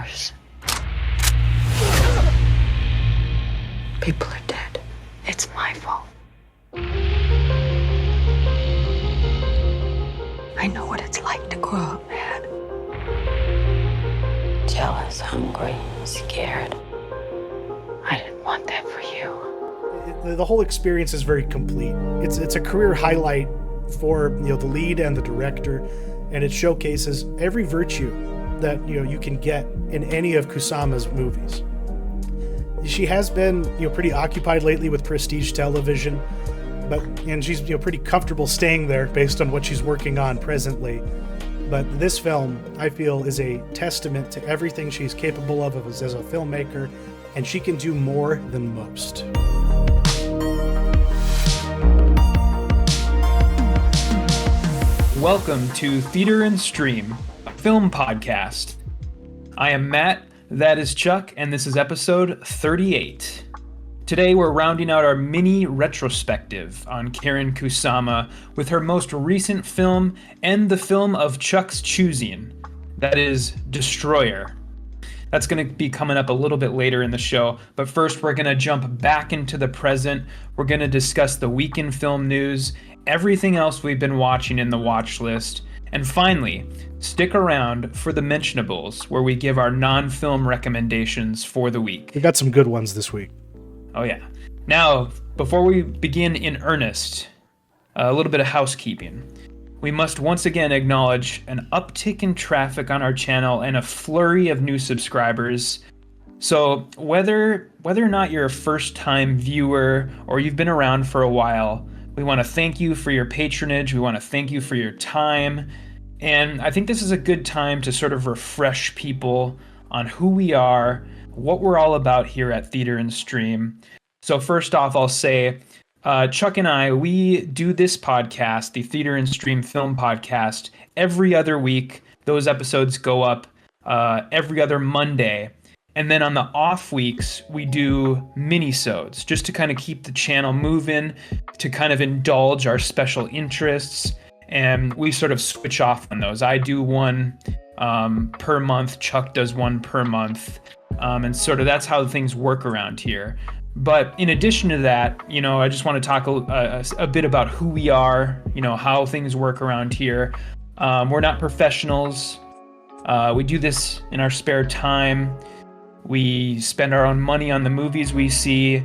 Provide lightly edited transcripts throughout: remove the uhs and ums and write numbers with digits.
yours. People are dead. It's my fault. I know what it's like to grow up mad. Jealous, hungry, scared. I didn't want that for you. The whole experience is very complete. It's a career highlight for the lead and the director, and it showcases every virtue that you can get in any of Kusama's movies. She has been pretty occupied lately with prestige television, and she's pretty comfortable staying there based on what she's working on presently. But this film, I feel, is a testament to everything she's capable of as a filmmaker, and she can do more than most. Welcome to Theater and Stream, a film podcast. I am Matt, that is Chuck, and this is episode 38. Today we're rounding out our mini retrospective on Karyn Kusama with her most recent film and the film of Chuck's choosing, that is Destroyer. That's going to be coming up a little bit later in the show, but first we're going to jump back into the present. We're going to discuss the week in film news, everything else we've been watching in the watch list, and finally, stick around for the Mentionables, where we give our non-film recommendations for the week. We've got some good ones this week. Oh yeah. Now, before we begin in earnest, a little bit of housekeeping. We must once again acknowledge an uptick in traffic on our channel and a flurry of new subscribers. So whether or not you're a first-time viewer or you've been around for a while, we want to thank you for your patronage. We want to thank you for your time. And I think this is a good time to sort of refresh people on who we are, what we're all about here at Theater and Stream. So first off, I'll say, Chuck and I, we do this podcast, the Theater and Stream Film Podcast, every other week. Those episodes go up every other Monday. And then on the off weeks, we do minisodes, just to kind of keep the channel moving, to kind of indulge our special interests. And we sort of switch off on those. I do one per month. Chuck does one per month. And sort of that's how things work around here. But in addition to that, I just want to talk a bit about who we are, how things work around here. We're not professionals. We do this in our spare time. We spend our own money on the movies we see.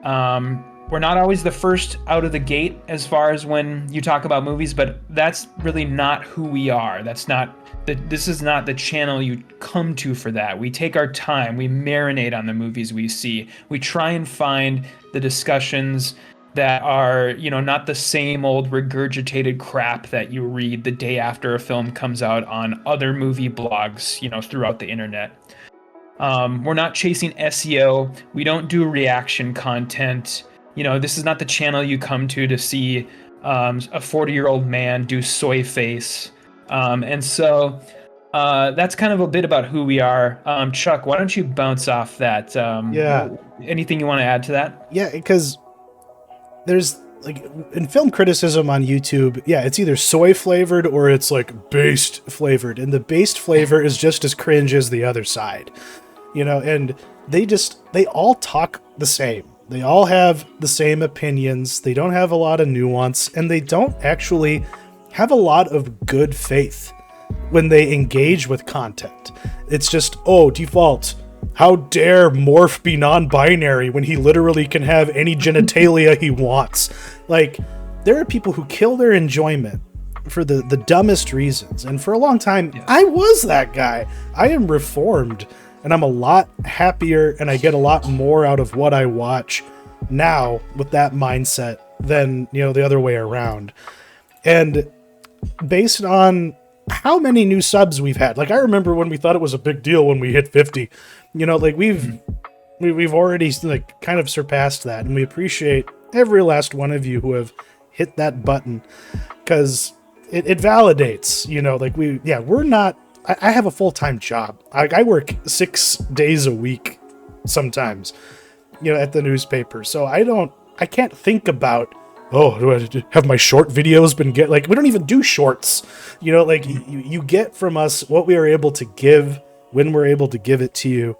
We're not always the first out of the gate as far as when you talk about movies, but that's really not who we are. This is not the channel you come to for that. We take our time. We marinate on the movies we see. We try and find the discussions that are, not the same old regurgitated crap that you read the day after a film comes out on other movie blogs, throughout the internet. We're not chasing SEO. We don't do reaction content. This is not the channel you come to see a 40-year-old man do soy face. And so that's kind of a bit about who we are. Chuck, why don't you bounce off that? Anything you want to add to that? Yeah, because there's in film criticism on YouTube, it's either soy flavored or it's based flavored. And the based flavor is just as cringe as the other side. And they all talk the same. They all have the same opinions. They don't have a lot of nuance, and they don't actually have a lot of good faith when they engage with content. It's just, default. How dare Morph be non-binary when he literally can have any genitalia he wants? There are people who kill their enjoyment for the dumbest reasons. And for a long time, I was that guy. I am reformed, and I'm a lot happier, and I get a lot more out of what I watch now with that mindset than, the other way around. And based on how many new subs we've had, I remember when we thought it was a big deal when we hit 50, we've already kind of surpassed that, and we appreciate every last one of you who have hit that button, because it validates, we're not, I have a full-time job. I work 6 days a week sometimes, at the newspaper. So I can't think about, have my short videos been we don't even do shorts. You get from us what we are able to give when we're able to give it to you.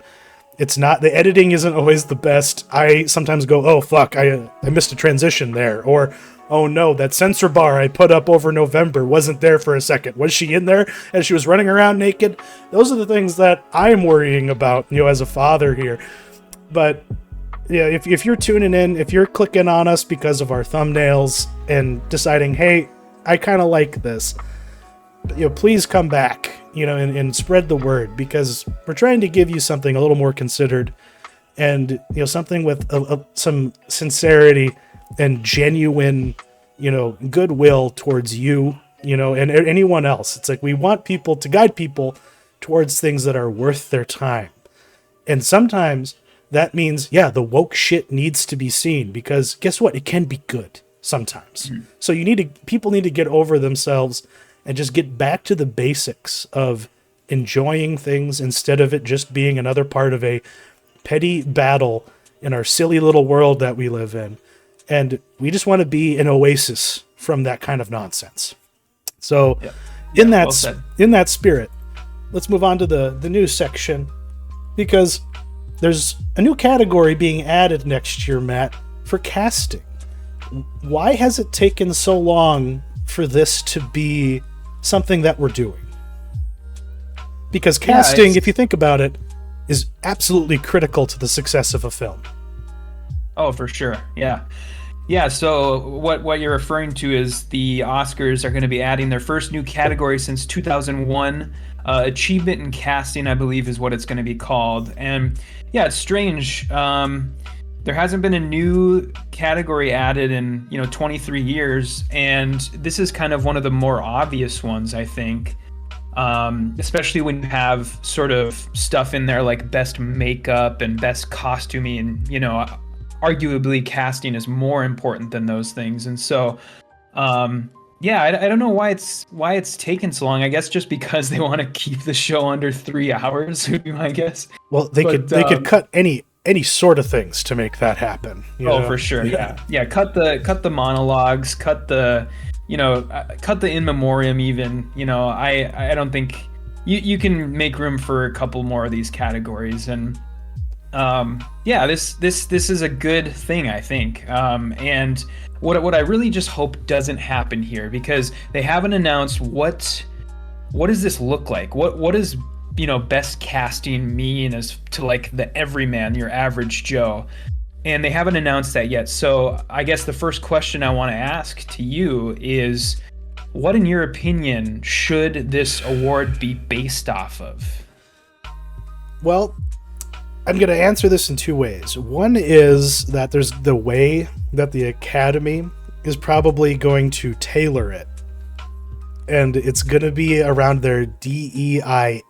It's not, the editing isn't always the best. I sometimes go, oh fuck, I missed a transition there, or oh no, that censor bar I put up over November wasn't there for a second. Was she in there as she was running around naked? Those are the things that I'm worrying about, as a father here. But yeah, if you're tuning in, if you're clicking on us because of our thumbnails and deciding, hey, I kind of like this, please come back, and spread the word, because we're trying to give you something a little more considered, and something with some sincerity and genuine, goodwill towards you, and anyone else. It's like we want people to guide people towards things that are worth their time, and sometimes that means, the woke shit needs to be seen, because guess what? It can be good sometimes. Mm-hmm. So people need to get over themselves and just get back to the basics of enjoying things, instead of it just being another part of a petty battle in our silly little world that we live in. And we just want to be an oasis from that kind of nonsense. So in that spirit, let's move on to the news section, because there's a new category being added next year, Matt, for casting. Why has it taken so long for this to be something that we're doing? Because casting, if you think about it, is absolutely critical to the success of a film. Oh, for sure. Yeah, so what you're referring to is the Oscars are going to be adding their first new category since 2001. Achievement in Casting, I believe, is what it's going to be called. And yeah, it's strange. There hasn't been a new category added in 23 years, and this is kind of one of the more obvious ones, I think. Especially when you have sort of stuff in there like best makeup and best costuming, and arguably casting is more important than those things. And so I don't know why it's taken so long. I guess just because they want to keep the show under 3 hours, would be my guess. Well, they could cut any sort of things to make that happen. For sure. Yeah. Cut the monologues, cut the in memoriam even. I don't think you can make room for a couple more of these categories. And this is a good thing, I think. And what I really just hope doesn't happen here, because they haven't announced what does this look like? What does best casting mean as to like the everyman, your average Joe? And they haven't announced that yet. So I guess the first question I want to ask to you is, what in your opinion should this award be based off of? Well, I'm going to answer this in two ways. One is that there's the way that the Academy is probably going to tailor it. And it's going to be around their DEIA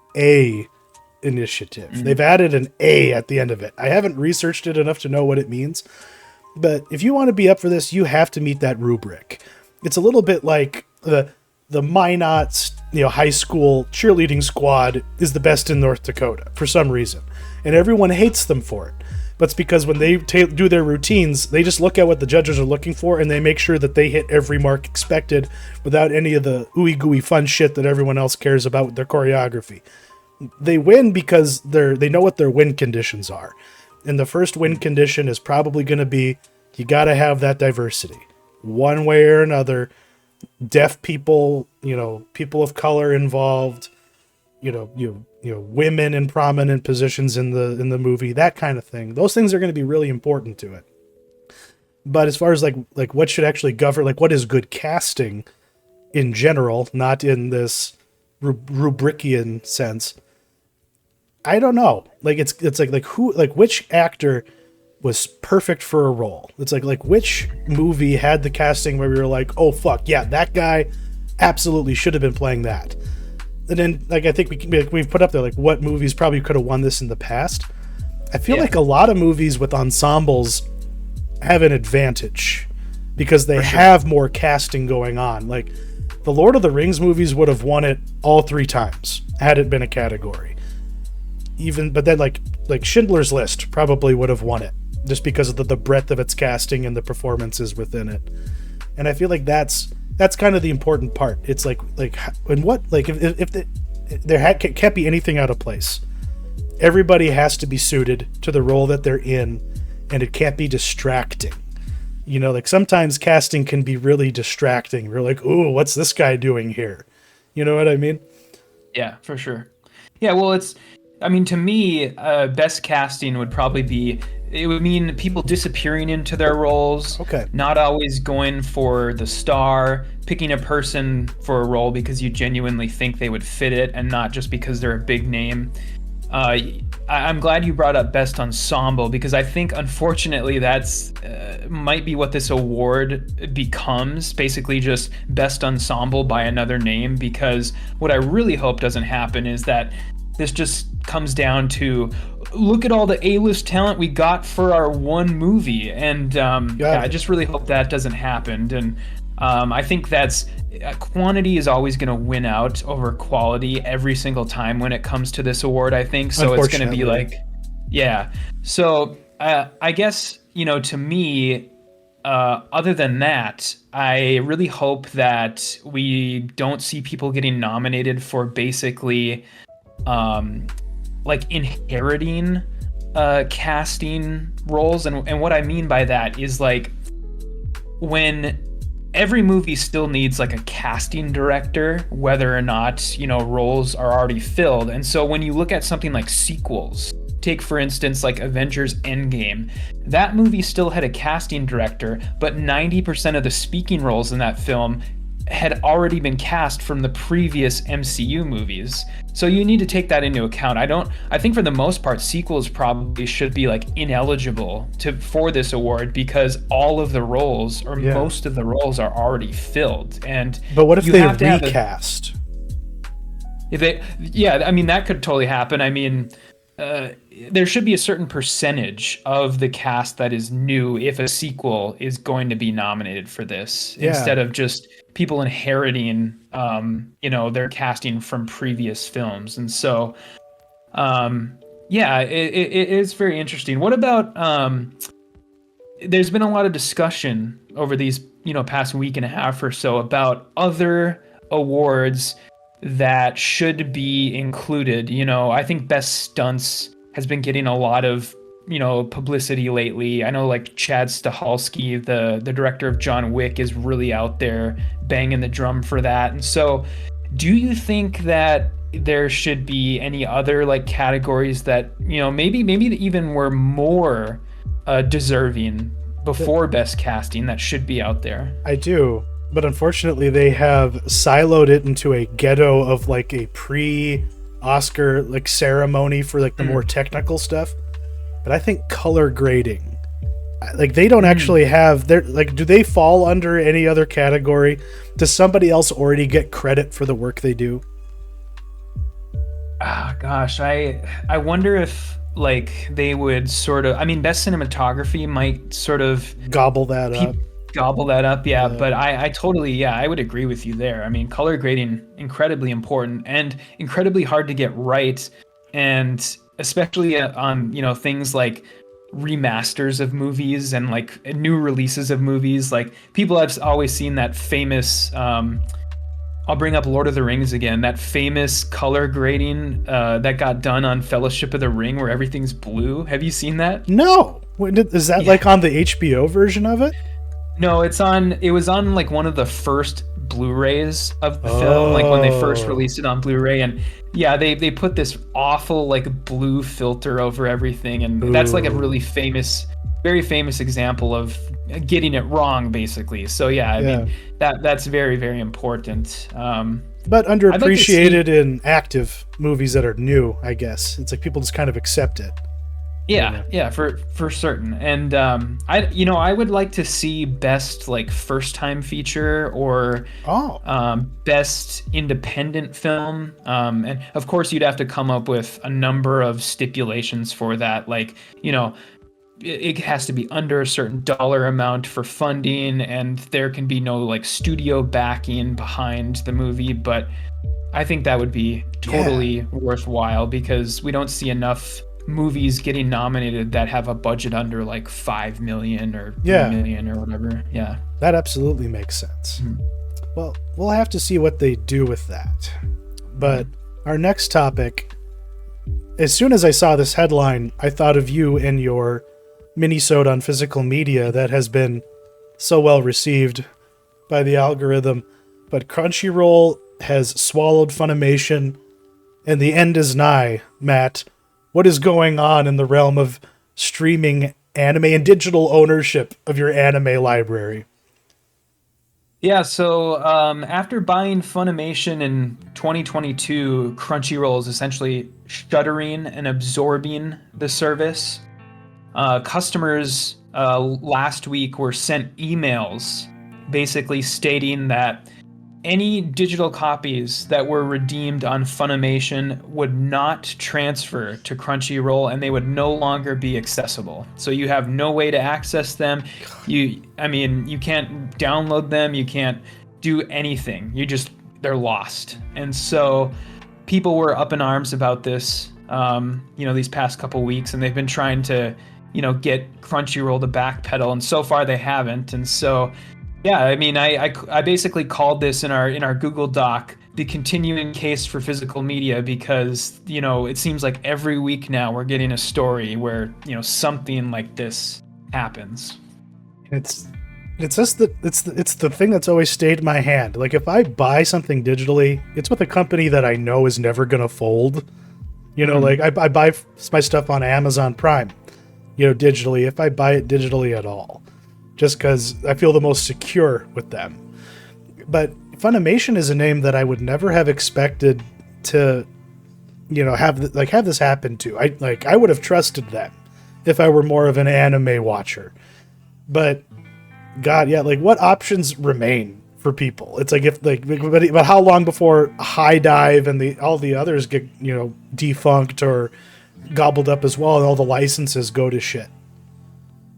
initiative. Mm-hmm. They've added an A at the end of it. I haven't researched it enough to know what it means. But if you want to be up for this, you have to meet that rubric. It's a little bit like the Minot, high school cheerleading squad is the best in North Dakota for some reason. And everyone hates them for it. But it's because when they do their routines, they just look at what the judges are looking for, and they make sure that they hit every mark expected without any of the ooey gooey fun shit that everyone else cares about with their choreography. They win because they know what their win conditions are. And the first win condition is probably going to be, you got to have that diversity. One way or another, deaf people, people of color involved, women in prominent positions in the movie, that kind of thing. Those things are going to be really important to it. But as far as like what should actually govern, like what is good casting in general, not in this rubrician sense, I don't know. Like it's like who, like which actor was perfect for a role. It's like which movie had the casting where we were like, oh fuck yeah, that guy absolutely should have been playing that. And then I think we've put up there like what movies probably could have won this in the past. I feel like a lot of movies with ensembles have an advantage because they have more casting going on. Like the Lord of the Rings movies would have won it all 3 times had it been a category. But then like Schindler's List probably would have won it just because of the breadth of its casting and the performances within it. And I feel like that's kind of the important part. It's like and what, like if there can't be anything out of place. everybody has to be suited to the role that they're in, and it can't be distracting. You know, like sometimes casting can be really distracting. We're like, ooh, what's this guy doing here? You know what I mean? Yeah, for sure. Yeah, well, to me, best casting would probably be, it would mean people disappearing into their roles, Okay. not always going for the star, picking a person for a role because you genuinely think they would fit it and not just because they're a big name. I'm glad you brought up Best Ensemble, because I think, unfortunately, that's might be what this award becomes, basically just Best Ensemble by another name, because what I really hope doesn't happen is that this just comes down to, look at all the A-list talent we got for our one movie, and I just really hope that doesn't happen. And I think that's quantity is always going to win out over quality every single time when it comes to this award, I think. So it's going to be like, yeah. So I guess, to me, other than that, I really hope that we don't see people getting nominated for basically like inheriting casting roles. And what I mean by that is, like, when every movie still needs like a casting director, whether or not, roles are already filled. And so when you look at something like sequels, take for instance like Avengers Endgame, that movie still had a casting director, but 90% of the speaking roles in that film had already been cast from the previous MCU movies. So you need to take that into account. I think for the most part, sequels probably should be like ineligible for this award, because all of the roles, or most of the roles, are already filled. But what if they recast? That could totally happen. There should be a certain percentage of the cast that is new if a sequel is going to be nominated for this, instead of just people inheriting, their casting from previous films. And so, it is very interesting. What about, there's been a lot of discussion over these, past week and a half or so about other awards that should be included. I think Best Stunts has been getting a lot of, publicity lately. I know like Chad Stahelski, the director of John Wick, is really out there banging the drum for that. And so do you think that there should be any other like categories that, maybe even were more deserving before Best Casting that should be out there? I do. But unfortunately, they have siloed it into a ghetto of like a pre-Oscar like ceremony for like the more technical stuff. But I think color grading, like they don't actually have their, like, do they fall under any other category? Does somebody else already get credit for the work they do? Gosh, I wonder if like they would sort of, Best Cinematography might sort of gobble that up. But I totally, I would agree with you there. Color grading, incredibly important and incredibly hard to get right, and especially on things like remasters of movies and like new releases of movies. Like, people have always seen that famous, I'll bring up Lord of the Rings again, that famous color grading that got done on Fellowship of the Ring where everything's blue. Have you seen that? No. Is that like on the HBO version of it? No, it was on like one of the first Blu-rays of the film, like when they first released it on Blu-ray. And yeah, they put this awful like blue filter over everything, and that's like a really very famous example of getting it wrong, basically. So that's very, very important. But underappreciated in active movies that are new, I guess. It's like people just kind of accept it. Yeah, for certain. And I would like to see best like first time feature or best independent film. And of course you'd have to come up with a number of stipulations for that. Like, it has to be under a certain dollar amount for funding, and there can be no like studio backing behind the movie. But I think that would be totally worthwhile, because we don't see enough movies getting nominated that have a budget under like 5 million or 3 million or whatever. Yeah, that absolutely makes sense. Well, we'll have to see what they do with that. But our next topic as soon as I saw this headline, I thought of you and your minisode on physical media that has been so well received by the algorithm. But Crunchyroll has swallowed Funimation, and the end is nigh. Matt, what is going on in the realm of streaming anime and digital ownership of your anime library? Yeah, so after buying Funimation in 2022, Crunchyroll is essentially shuttering and absorbing the service. Customers last week were sent emails basically stating that any digital copies that were redeemed on Funimation would not transfer to Crunchyroll, and they would no longer be accessible. So you have no way to access them. You can't download them. You can't do anything. They're lost. And so people were up in arms about this, these past couple weeks, and they've been trying to, get Crunchyroll to backpedal, and so far they haven't. And so, yeah, I mean, I basically called this in our Google Doc the continuing case for physical media, because it seems like every week now we're getting a story where something like this happens. It's just it's the thing that's always stayed in my hand. Like, if I buy something digitally, it's with a company that I know is never gonna fold. Like I buy my stuff on Amazon Prime, digitally, if I buy it digitally at all, just because I feel the most secure with them. But Funimation is a name that I would never have expected to, have this happen to. I would have trusted them if I were more of an anime watcher. But God, yeah, what options remain for people? It's but how long before High Dive and all the others get defunct or gobbled up as well, and all the licenses go to shit?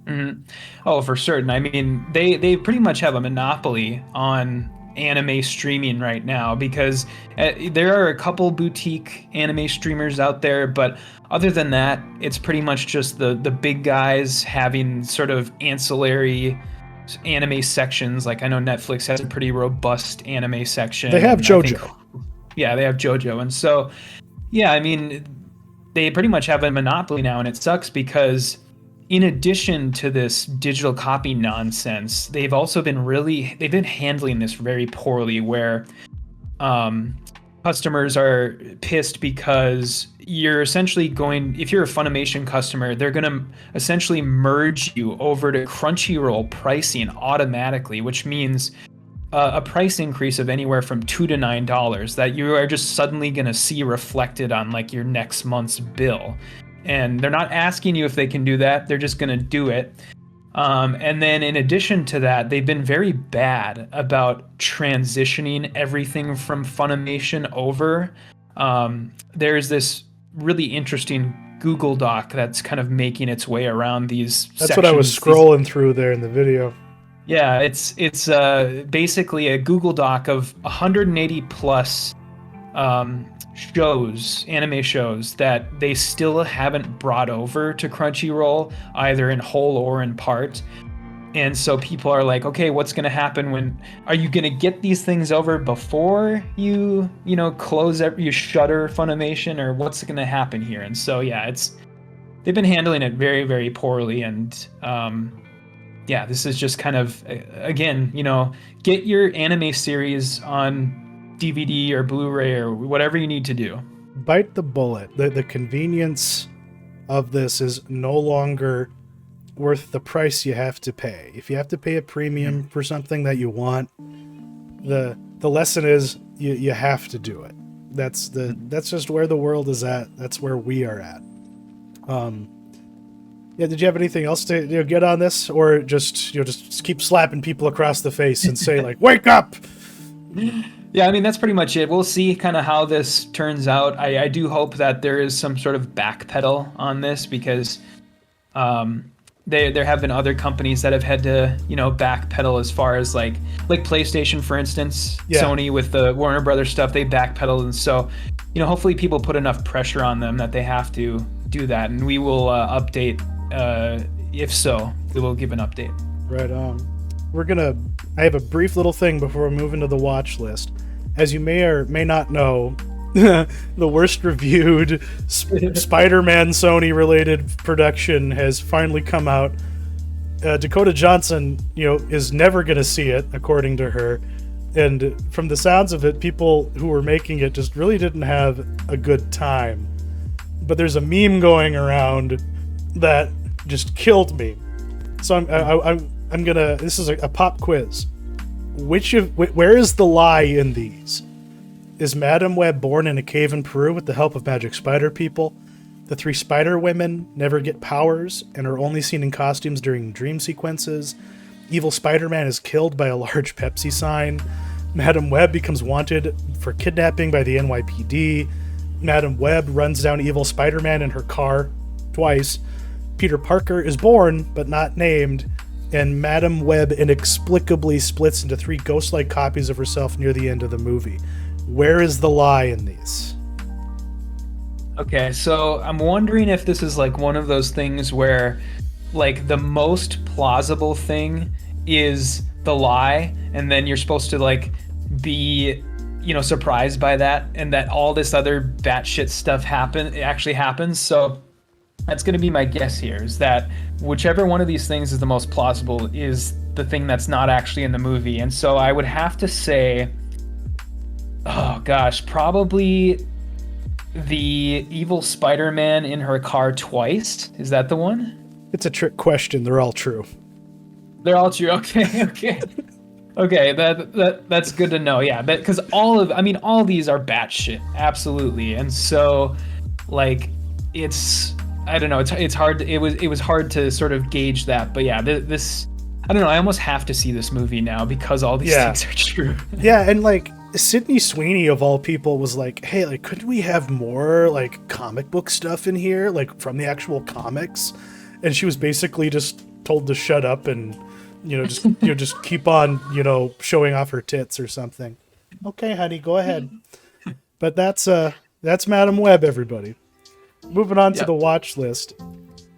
Mm-hmm. Oh, for certain. I mean, they pretty much have a monopoly on anime streaming right now, because there are a couple boutique anime streamers out there, but other than that, it's pretty much just the big guys having sort of ancillary anime sections. Like, I know Netflix has a pretty robust anime section. They have JoJo. They have JoJo. And so, yeah, I mean, they pretty much have a monopoly now, and it sucks because in addition to this digital copy nonsense, they've been handling this very poorly, where customers are pissed because you're essentially if you're a Funimation customer, they're going to essentially merge you over to Crunchyroll pricing automatically, which means a price increase of anywhere from $2 to $9 that you are just suddenly going to see reflected on your next month's bill. And they're not asking you if they can do that. They're just going to do it. And then in addition to that, they've been very bad about transitioning everything from Funimation over. There's this really interesting Google Doc that's kind of making its way around these sections. That's what I was scrolling through there in the video. Yeah, it's basically a Google Doc of 180 plus anime shows that they still haven't brought over to Crunchyroll, either in whole or in part. And so people are like, okay, what's going to happen are you going to get these things over before you you shutter Funimation, or what's going to happen here? And so, yeah, they've been handling it very, very poorly. And, this is just kind of, again, get your anime series on DVD or Blu-ray or whatever you need to do. Bite the bullet. The convenience of this is no longer worth the price you have to pay. If you have to pay a premium for something that you want, the lesson is you have to do it. That's just where the world is at. That's where we are at. Did you have anything else to get on this, or just keep slapping people across the face and say wake up? Yeah, I mean, that's pretty much it. We'll see kind of how this turns out. I do hope that there is some sort of backpedal on this, because there have been other companies that have had to, backpedal as far as like PlayStation, for instance. Yeah. Sony with the Warner Brothers stuff, they backpedaled. And so, hopefully people put enough pressure on them that they have to do that. And we will update. If so, we will give an update. Right on. I have a brief little thing before we move into the watch list. As you may or may not know, the worst reviewed Spider-Man Sony related production has finally come out. Dakota Johnson, is never going to see it, according to her. And from the sounds of it, people who were making it just really didn't have a good time. But there's a meme going around that just killed me. So I'm gonna. This is a pop quiz. Where is the lie in these? Is Madam Web born in a cave in Peru with the help of magic spider people? The 3 spider women never get powers and are only seen in costumes during dream sequences. Evil Spider-Man is killed by a large Pepsi sign. Madam Web becomes wanted for kidnapping by the NYPD. Madam Web runs down evil Spider-Man in her car twice. Peter Parker is born but not named. And Madam Web inexplicably splits into 3 ghost-like copies of herself near the end of the movie. Where is the lie in these? Okay, so I'm wondering if this is like one of those things where like the most plausible thing is the lie, and then you're supposed to like be, surprised by that, and that all this other batshit stuff actually happens. So that's going to be my guess here, is that whichever one of these things is the most plausible is the thing that's not actually in the movie. And so I would have to say, oh gosh, probably the evil Spider-Man in her car twice. Is that the one? It's a trick question. They're all true. They're all true. Okay. Okay, that's good to know. Yeah, because all these are batshit, absolutely. And so, like, I don't know. It's hard. It was hard to sort of gauge that. But yeah, this I don't know. I almost have to see this movie now because all these things are true. Yeah, and like Sydney Sweeney of all people was like, "Hey, like, couldn't we have more like comic book stuff in here, like from the actual comics?" And she was basically just told to shut up and just keep on showing off her tits or something. Okay, honey, go ahead. But that's Madam Web, everybody. Moving on to the watch list.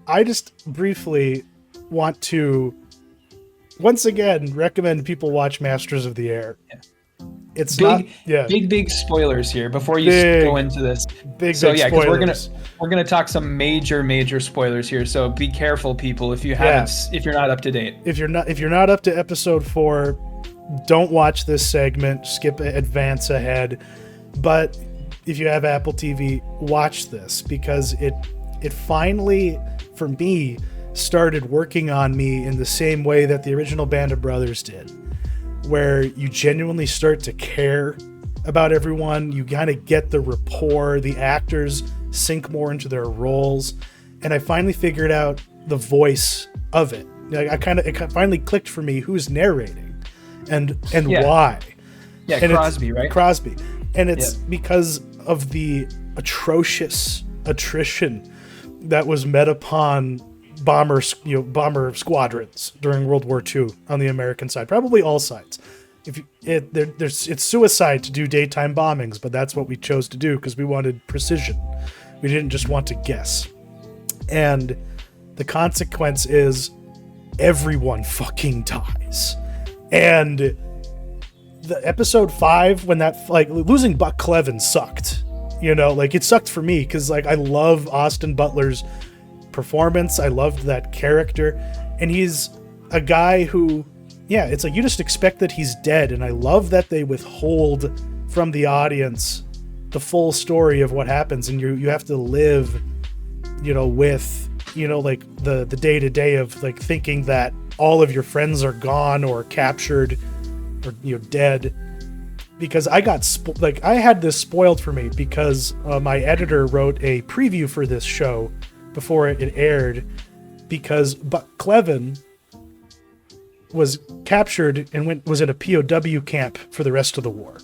I just briefly want to once again recommend people watch Masters of the Air. Yeah. It's big spoilers here before you go into this. Big spoilers. Because we're gonna talk some major spoilers here. So be careful, people, if you're not up to date. If you're not up to episode 4, don't watch this segment. Skip advance ahead. But if you have Apple TV, watch this because it finally, for me, started working on me in the same way that the original Band of Brothers did. Where you genuinely start to care about everyone. You kind of get the rapport. The actors sink more into their roles. And I finally figured out the voice of it. It finally clicked for me who's narrating and why. Yeah, and Crosby, right? Crosby. And it's because of the atrocious attrition that was met upon bomber squadrons during World War II on the American side, probably all sides. It's suicide to do daytime bombings, but that's what we chose to do because we wanted precision. We didn't just want to guess. And the consequence is everyone fucking dies. And the episode 5, when that losing Buck Clavell sucked. It sucked for me because I love Austin Butler's performance. I loved that character, and he's a guy who it's like you just expect that he's dead, and I love that they withhold from the audience the full story of what happens, and you have to live with the day-to-day of thinking that all of your friends are gone or captured or dead. Because I got I had this spoiled for me because my editor wrote a preview for this show before it aired, because Buck Clavell was captured and was in a POW camp for the rest of the war.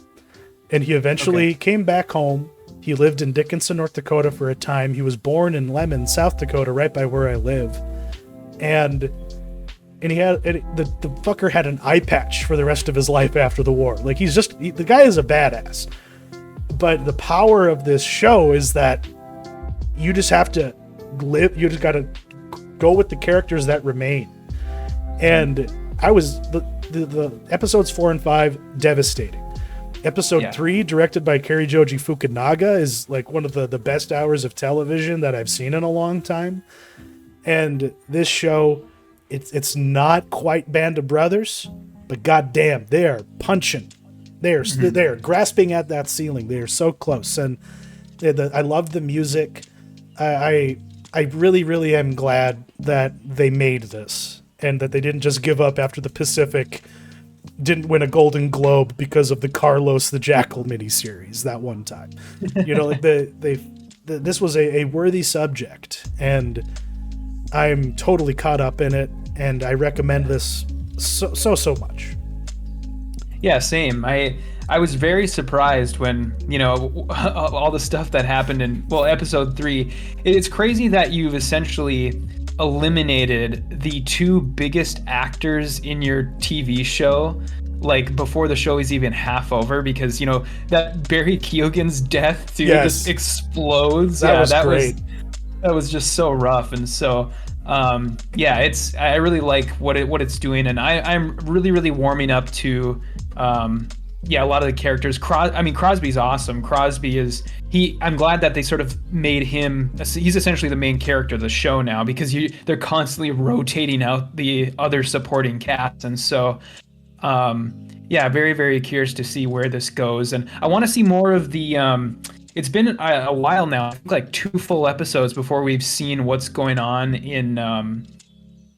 And he eventually came back home. He lived in Dickinson, North Dakota for a time. He was born in Lemon, South Dakota, right by where I live. And he had the fucker had an eye patch for the rest of his life after the war. The guy is a badass. But the power of this show is that you just have to live. You just got to go with the characters that remain. And I was the episodes 4 and 5 devastating. Episode 3, directed by Karijoji Fukunaga, is like one of the best hours of television that I've seen in a long time. And this show, it's not quite Band of Brothers, but goddamn, they are punching. They are grasping at that ceiling. They are so close. And I love the music. I really, really am glad that they made this and that they didn't just give up after the Pacific didn't win a Golden Globe because of the Carlos the Jackal miniseries that one time. You know, like this was a worthy subject, and I'm totally caught up in it, and I recommend this so much. Yeah, same. I was very surprised when, you know, all the stuff that happened in, episode 3. It's crazy that you've essentially eliminated the 2 biggest actors in your TV show, like before the show is even half over, because, you know, that Barry Keoghan's death just explodes. That was just so rough. And so I really like what it's doing, and I'm really, really warming up to a lot of the characters. Crosby's awesome. Crosby is I'm glad that they sort of made him, he's essentially the main character of the show now, because they're constantly rotating out the other supporting cast. And so very, very curious to see where this goes. And I want to see more of the it's been a while now, I think like 2 full episodes before we've seen what's going on in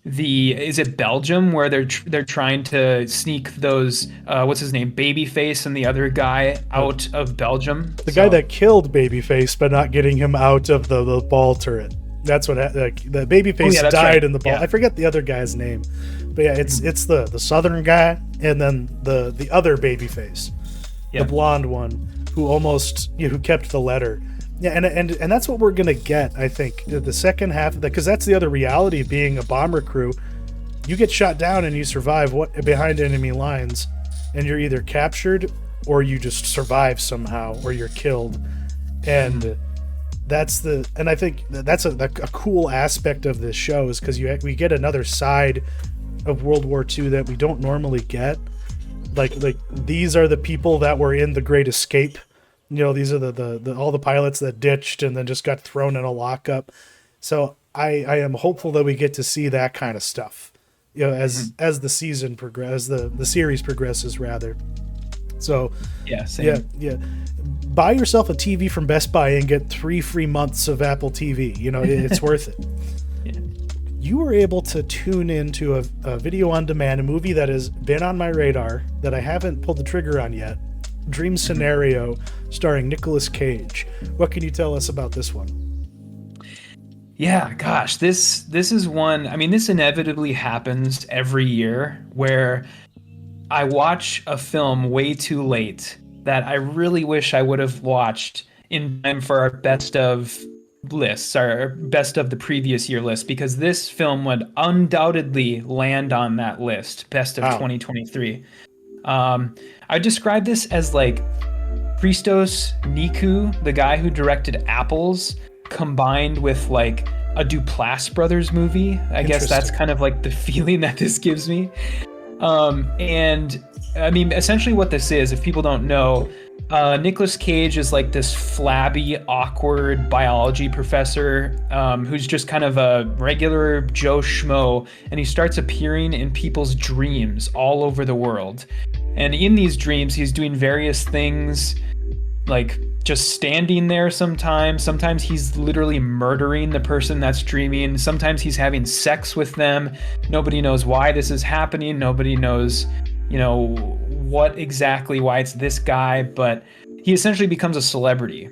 is it Belgium, where they're trying to sneak those what's his name, Babyface, and the other guy out of Belgium. The guy that killed Babyface by not getting him out of the ball turret. That's what the Babyface died in the ball. Yeah. I forget the other guy's name, but yeah, it's the southern guy, and then the other Babyface, the blonde one who almost who kept the letter. Yeah, and that's what we're gonna get, I think, the second half of that, because that's the other reality of being a bomber crew. You get shot down and you survive behind enemy lines, and you're either captured or you just survive somehow, or you're killed. And I think that's a cool aspect of this show, is because we get another side of World War II that we don't normally get. Like these are the people that were in The Great Escape. You know, these are the all the pilots that ditched and then just got thrown in a lockup. So I am hopeful that we get to see that kind of stuff, you know, as the season progresses, the series progresses rather. So same. Yeah. Buy yourself a TV from Best Buy and get 3 free months of Apple TV. You know, it's worth it. Yeah. You were able to tune into a video on demand, a movie that has been on my radar that I haven't pulled the trigger on yet. Dream Scenario, starring Nicolas Cage. What can you tell us about this one? Yeah, gosh, this is one. I mean, this inevitably happens every year, where I watch a film way too late that I really wish I would have watched in time for our best of lists, our best of the previous year list, because this film would undoubtedly land on that list, best of 2023. I describe this as like Christos Nikou, the guy who directed Apples, combined with like a Duplass Brothers movie. I guess that's kind of like the feeling that this gives me. And I mean, essentially what this is, if people don't know, Nicolas Cage is like this flabby, awkward biology professor who's just kind of a regular Joe Schmo, and he starts appearing in people's dreams all over the world. And in these dreams, he's doing various things, like just standing there sometimes. Sometimes he's literally murdering the person that's dreaming. Sometimes he's having sex with them. Nobody knows why this is happening. Nobody knows, you know, why it's this guy, but he essentially becomes a celebrity.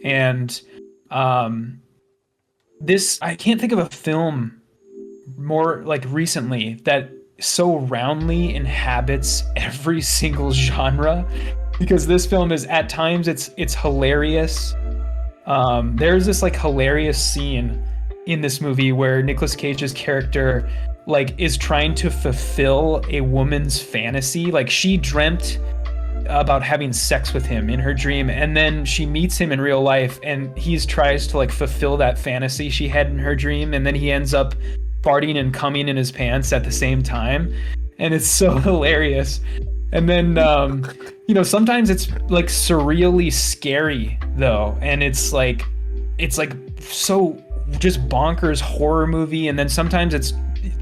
And I can't think of a film more like recently that so roundly inhabits every single genre, because this film is, at times it's hilarious. There's this like hilarious scene in this movie where Nicolas Cage's character like is trying to fulfill a woman's fantasy. Like, she dreamt about having sex with him in her dream, and then she meets him in real life, and he tries to like fulfill that fantasy she had in her dream, and then he ends up farting and coming in his pants at the same time, and it's so hilarious. And then, sometimes it's like surreally scary though. And it's like so just bonkers horror movie. And then sometimes it's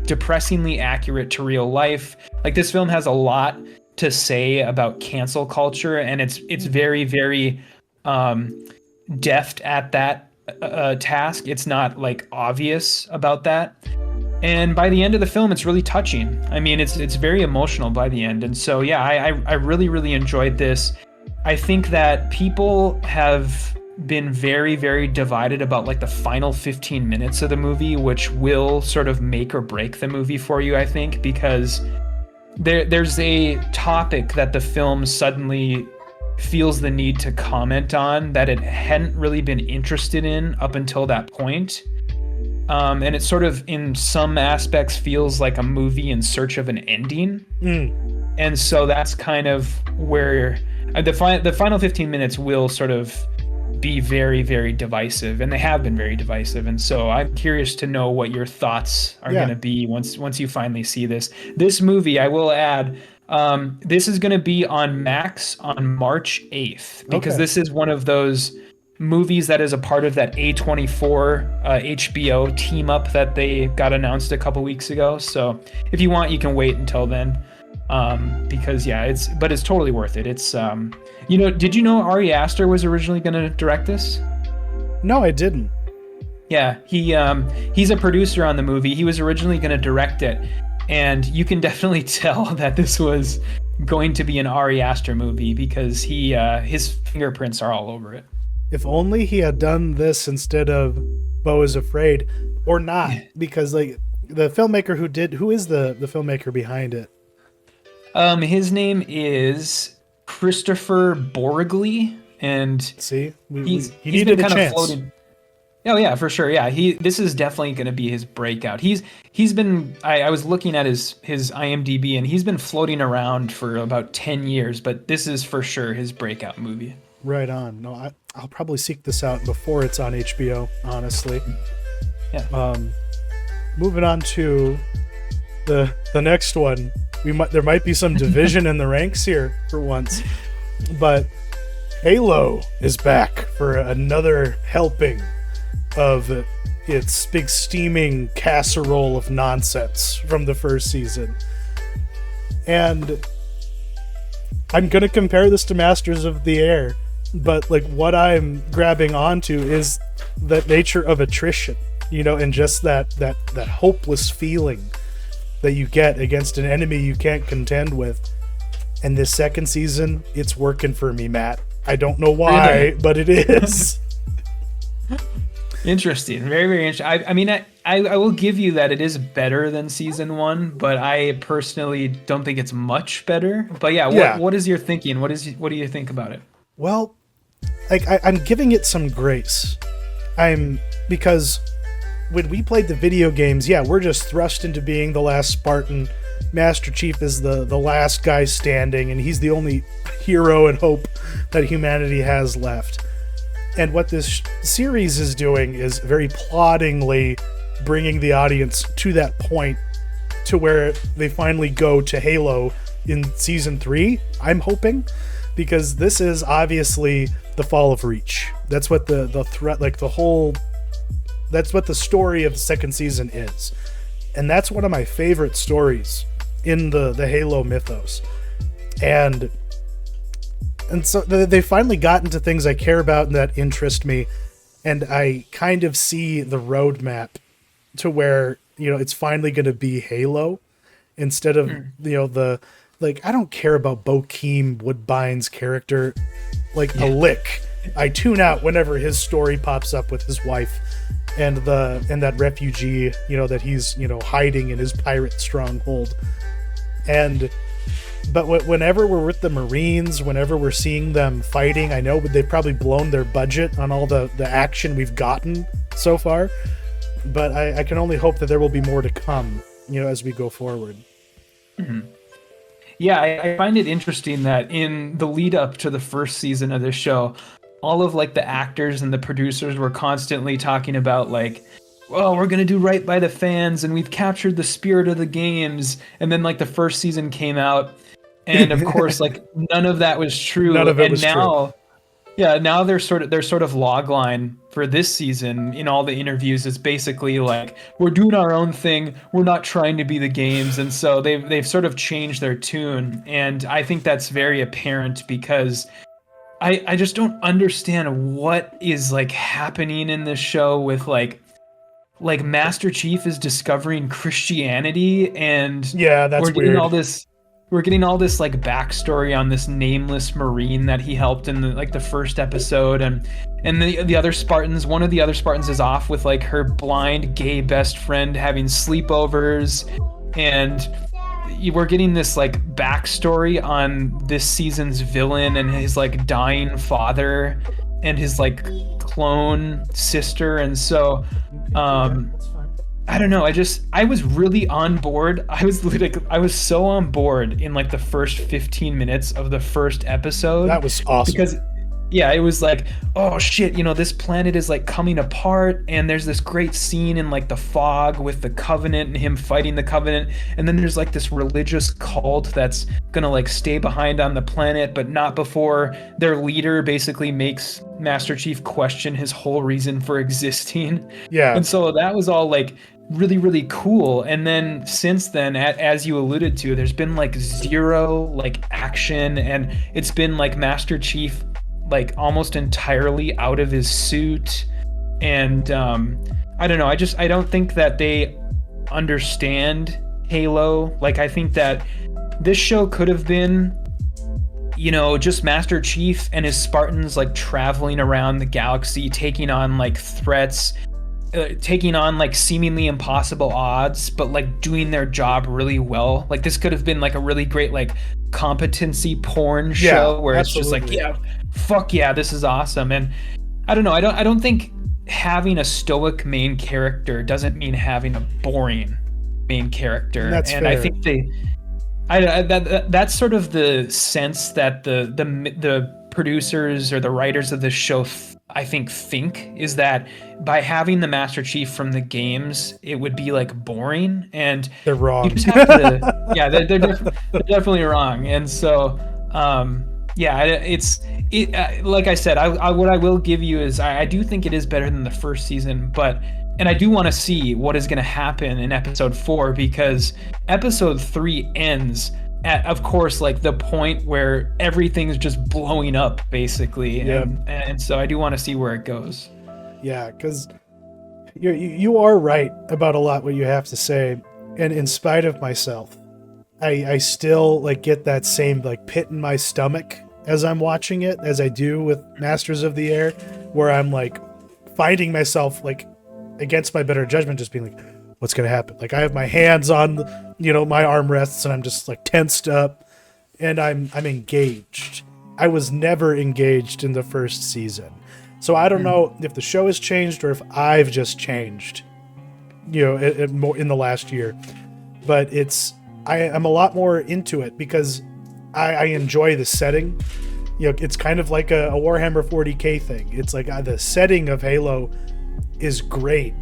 depressingly accurate to real life. Like this film has a lot to say about cancel culture, and it's very, very deft at that task. It's not like obvious about that. And by the end of the film, it's really touching. I mean, it's very emotional by the end. And so, yeah, I really, really enjoyed this. I think that people have been very, very divided about like the final 15 minutes of the movie, which will sort of make or break the movie for you, I think, because there's a topic that the film suddenly feels the need to comment on that it hadn't really been interested in up until that point. And it sort of, in some aspects, feels like a movie in search of an ending. And so that's kind of where the final 15 minutes will sort of be very, very divisive, and they have been very divisive. And so I'm curious to know what your thoughts are going to be once you finally see this. This movie, I will add, this is going to be on Max on March 8th, because this is one of those movies that is a part of that A24 HBO team up that they got announced a couple weeks ago. So if you want, you can wait until then, because it's totally worth it. It's did you know Ari Aster was originally going to direct this? No, I didn't. Yeah, he's a producer on the movie. He was originally going to direct it, and you can definitely tell that this was going to be an Ari Aster movie because his fingerprints are all over it. If only he had done this instead of Beau is Afraid, or not, because like the filmmaker who is the filmmaker behind it? His name is Christopher Borgli, and see, he's needed been a kind chance. of floating. Oh yeah, for sure. Yeah, this is definitely going to be his breakout. He's been. I was looking at his IMDb, and he's been floating around for about 10 years, but this is for sure his breakout movie. Right on. No, I'll probably seek this out before it's on HBO, honestly. Yeah. Moving on to the next one. There might be some division in the ranks here for once, but Halo is back for another helping of its big steaming casserole of nonsense from the first season. And I'm gonna compare this to Masters of the Air, but like what I'm grabbing onto is the nature of attrition, and just that hopeless feeling that you get against an enemy you can't contend with. And this second season, it's working for me, Matt. I don't know why, but it is. Interesting. Very, very interesting. I mean, I will give you that it is better than season 1, but I personally don't think it's much better. But what is your thinking? What do you think about it? Well, like I'm giving it some grace. Because when we played the video games, we're just thrust into being the last Spartan. Master Chief is the last guy standing, and he's the only hero and hope that humanity has left. And what this series is doing is very ploddingly bringing the audience to that point, to where they finally go to Halo in season 3, I'm hoping, because this is obviously the fall of Reach. That's what the threat, like the whole, that's what the story of the second season is. And that's one of my favorite stories in the Halo mythos. And so they finally got into things I care about and that interest me. And I kind of see the roadmap to where, it's finally going to be Halo instead of, I don't care about Bokeem Woodbine's character, a lick. I tune out whenever his story pops up with his wife and that refugee, that he's, hiding in his pirate stronghold. But whenever we're with the Marines, whenever we're seeing them fighting, I know they've probably blown their budget on all the action we've gotten so far, but I can only hope that there will be more to come, as we go forward. Mm-hmm. Yeah, I find it interesting that in the lead up to the first season of this show, all of the actors and the producers were constantly talking about well, we're going to do right by the fans and we've captured the spirit of the games. And then the first season came out And of course, like none of that was true. None of it and was now, true. Yeah, now their sort of log line for this season in all the interviews is basically like, we're doing our own thing. We're not trying to be the games. And so they've sort of changed their tune. And I think that's very apparent because I just don't understand what is like happening in this show with like Master Chief is discovering Christianity, and yeah, that's weird. We're getting all this like backstory on this nameless Marine that he helped in the first episode, and the other Spartans. One of the other Spartans is off with like her blind gay best friend having sleepovers, and we're getting this like backstory on this season's villain and his like dying father and his like clone sister, and so I don't know. I was really on board. I was so on board in like the first 15 minutes of the first episode. That was awesome. Because yeah, it was like, oh shit, this planet is like coming apart, and there's this great scene in like the fog with the Covenant and him fighting the Covenant, and then there's like this religious cult that's gonna like stay behind on the planet, but not before their leader basically makes Master Chief question his whole reason for existing. Yeah. And so that was all like really, really cool. And then since then, as you alluded to, there's been like zero like action, and it's been like Master Chief like almost entirely out of his suit, and I don't know, I don't think that they understand Halo. Like, I think that this show could have been just Master Chief and his Spartans like traveling around the galaxy, taking on like threats, taking on like seemingly impossible odds, but like doing their job really well. Like, this could have been like a really great like competency porn show where it's just like, yeah, fuck yeah, this is awesome. And I don't know, I don't think having a stoic main character doesn't mean having a boring main character. That's and fair. I think that's sort of the sense that the producers or the writers of this show I think is that by having the Master Chief from the games, it would be like boring, and they're wrong. You just have to, yeah, they're definitely wrong. And so, like I said, what I will give you is I do think it is better than the first season, and I do want to see what is going to happen in episode 4, because episode 3 ends at, of course, like the point where everything's just blowing up, basically. Yep. And so I do want to see where it goes. Yeah, because you are right about a lot what you have to say, and in spite of myself, I still like get that same like pit in my stomach as I'm watching it, as I do with Masters of the Air, where I'm like finding myself like against my better judgment just being like, what's gonna happen? Like, I have my hands on my armrests, and I'm just like tensed up, and I'm engaged. I was never engaged in the first season, so I don't know if the show has changed or if I've just changed in the last year. But I'm a lot more into it because I enjoy the setting. It's kind of like a Warhammer 40k thing. It's like the setting of Halo is great,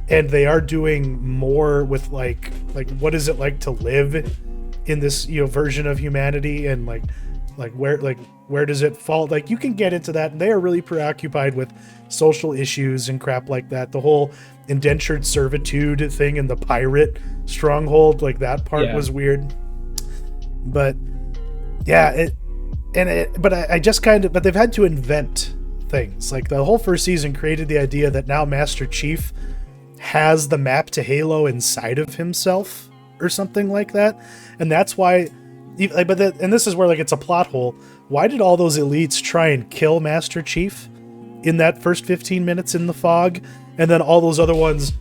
and they are doing more with like what is it like to live in this version of humanity, and like where does it fall? Like, you can get into that, and they are really preoccupied with social issues and crap like that. The whole indentured servitude thing in the pirate stronghold, like that part was weird. But yeah, but they've had to invent things. Like, the whole first season created the idea that now Master Chief has the map to Halo inside of himself or something like that, and that's why. And this is where like it's a plot hole. Why did all those elites try and kill Master Chief in that first 15 minutes in the fog, and then all those other ones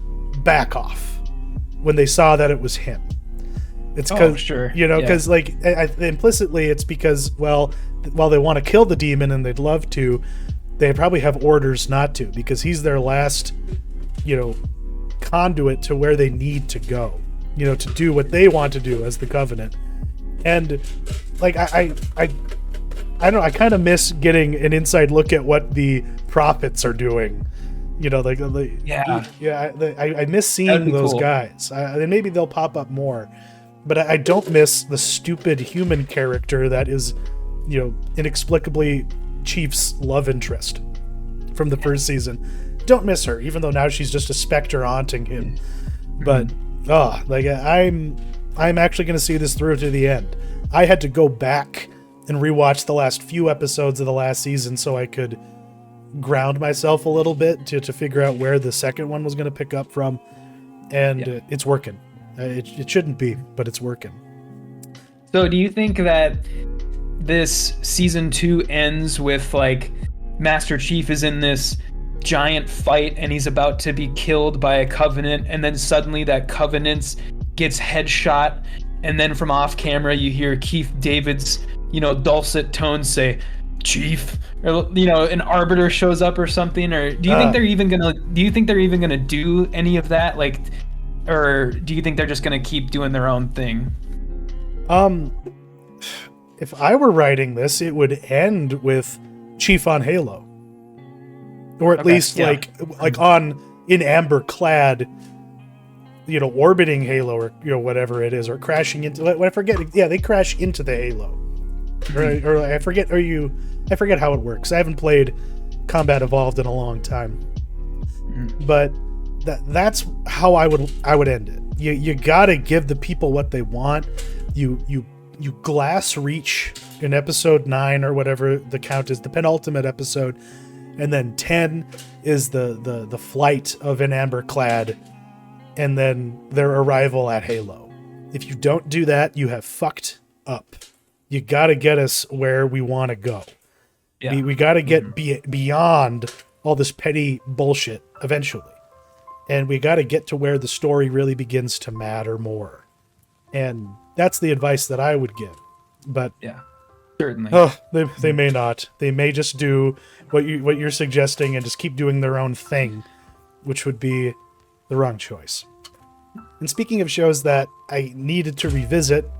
back off when they saw that it was him? It's because because like implicitly it's because, well, while they want to kill the demon and they'd love to, they probably have orders not to, because he's their last conduit to where they need to go, to do what they want to do as the Covenant. And like I don't know, I kind of miss getting an inside look at what the prophets are doing. I miss seeing those guys. And maybe they'll pop up more. But I don't miss the stupid human character that is, inexplicably Chief's love interest from the first season. Don't miss her, even though now she's just a specter haunting him. But I'm actually going to see this through to the end. I had to go back and rewatch the last few episodes of the last season so I could ground myself a little bit to figure out where the second one was going to pick up from, and it's working. It shouldn't be, but it's working. So do you think that this season 2 ends with like Master Chief is in this giant fight and he's about to be killed by a Covenant, and then suddenly that Covenant gets headshot, and then from off camera you hear Keith David's dulcet tones say Chief, or an arbiter shows up or something? Or do you think they're even gonna do any of that, like, or do you think they're just gonna keep doing their own thing? If I were writing this, it would end with Chief on Halo, or at least like on in amber clad, orbiting Halo, or whatever it is, or crashing into. I forget. Yeah, they crash into the Halo, or I forget. I forget how it works. I haven't played Combat Evolved in a long time, but that's how I would end it. You gotta give the people what they want. You glass reach in episode 9 or whatever the count is, the penultimate episode, and then 10 is the flight of an amber clad, and then their arrival at Halo. If you don't do that, you have fucked up. You gotta get us where we want to go. Yeah. We gotta get beyond all this petty bullshit eventually. And we got to get to where the story really begins to matter more. And that's the advice that I would give. But yeah, certainly. They may not. They may just do what you're suggesting and just keep doing their own thing, which would be the wrong choice. And speaking of shows that I needed to revisit,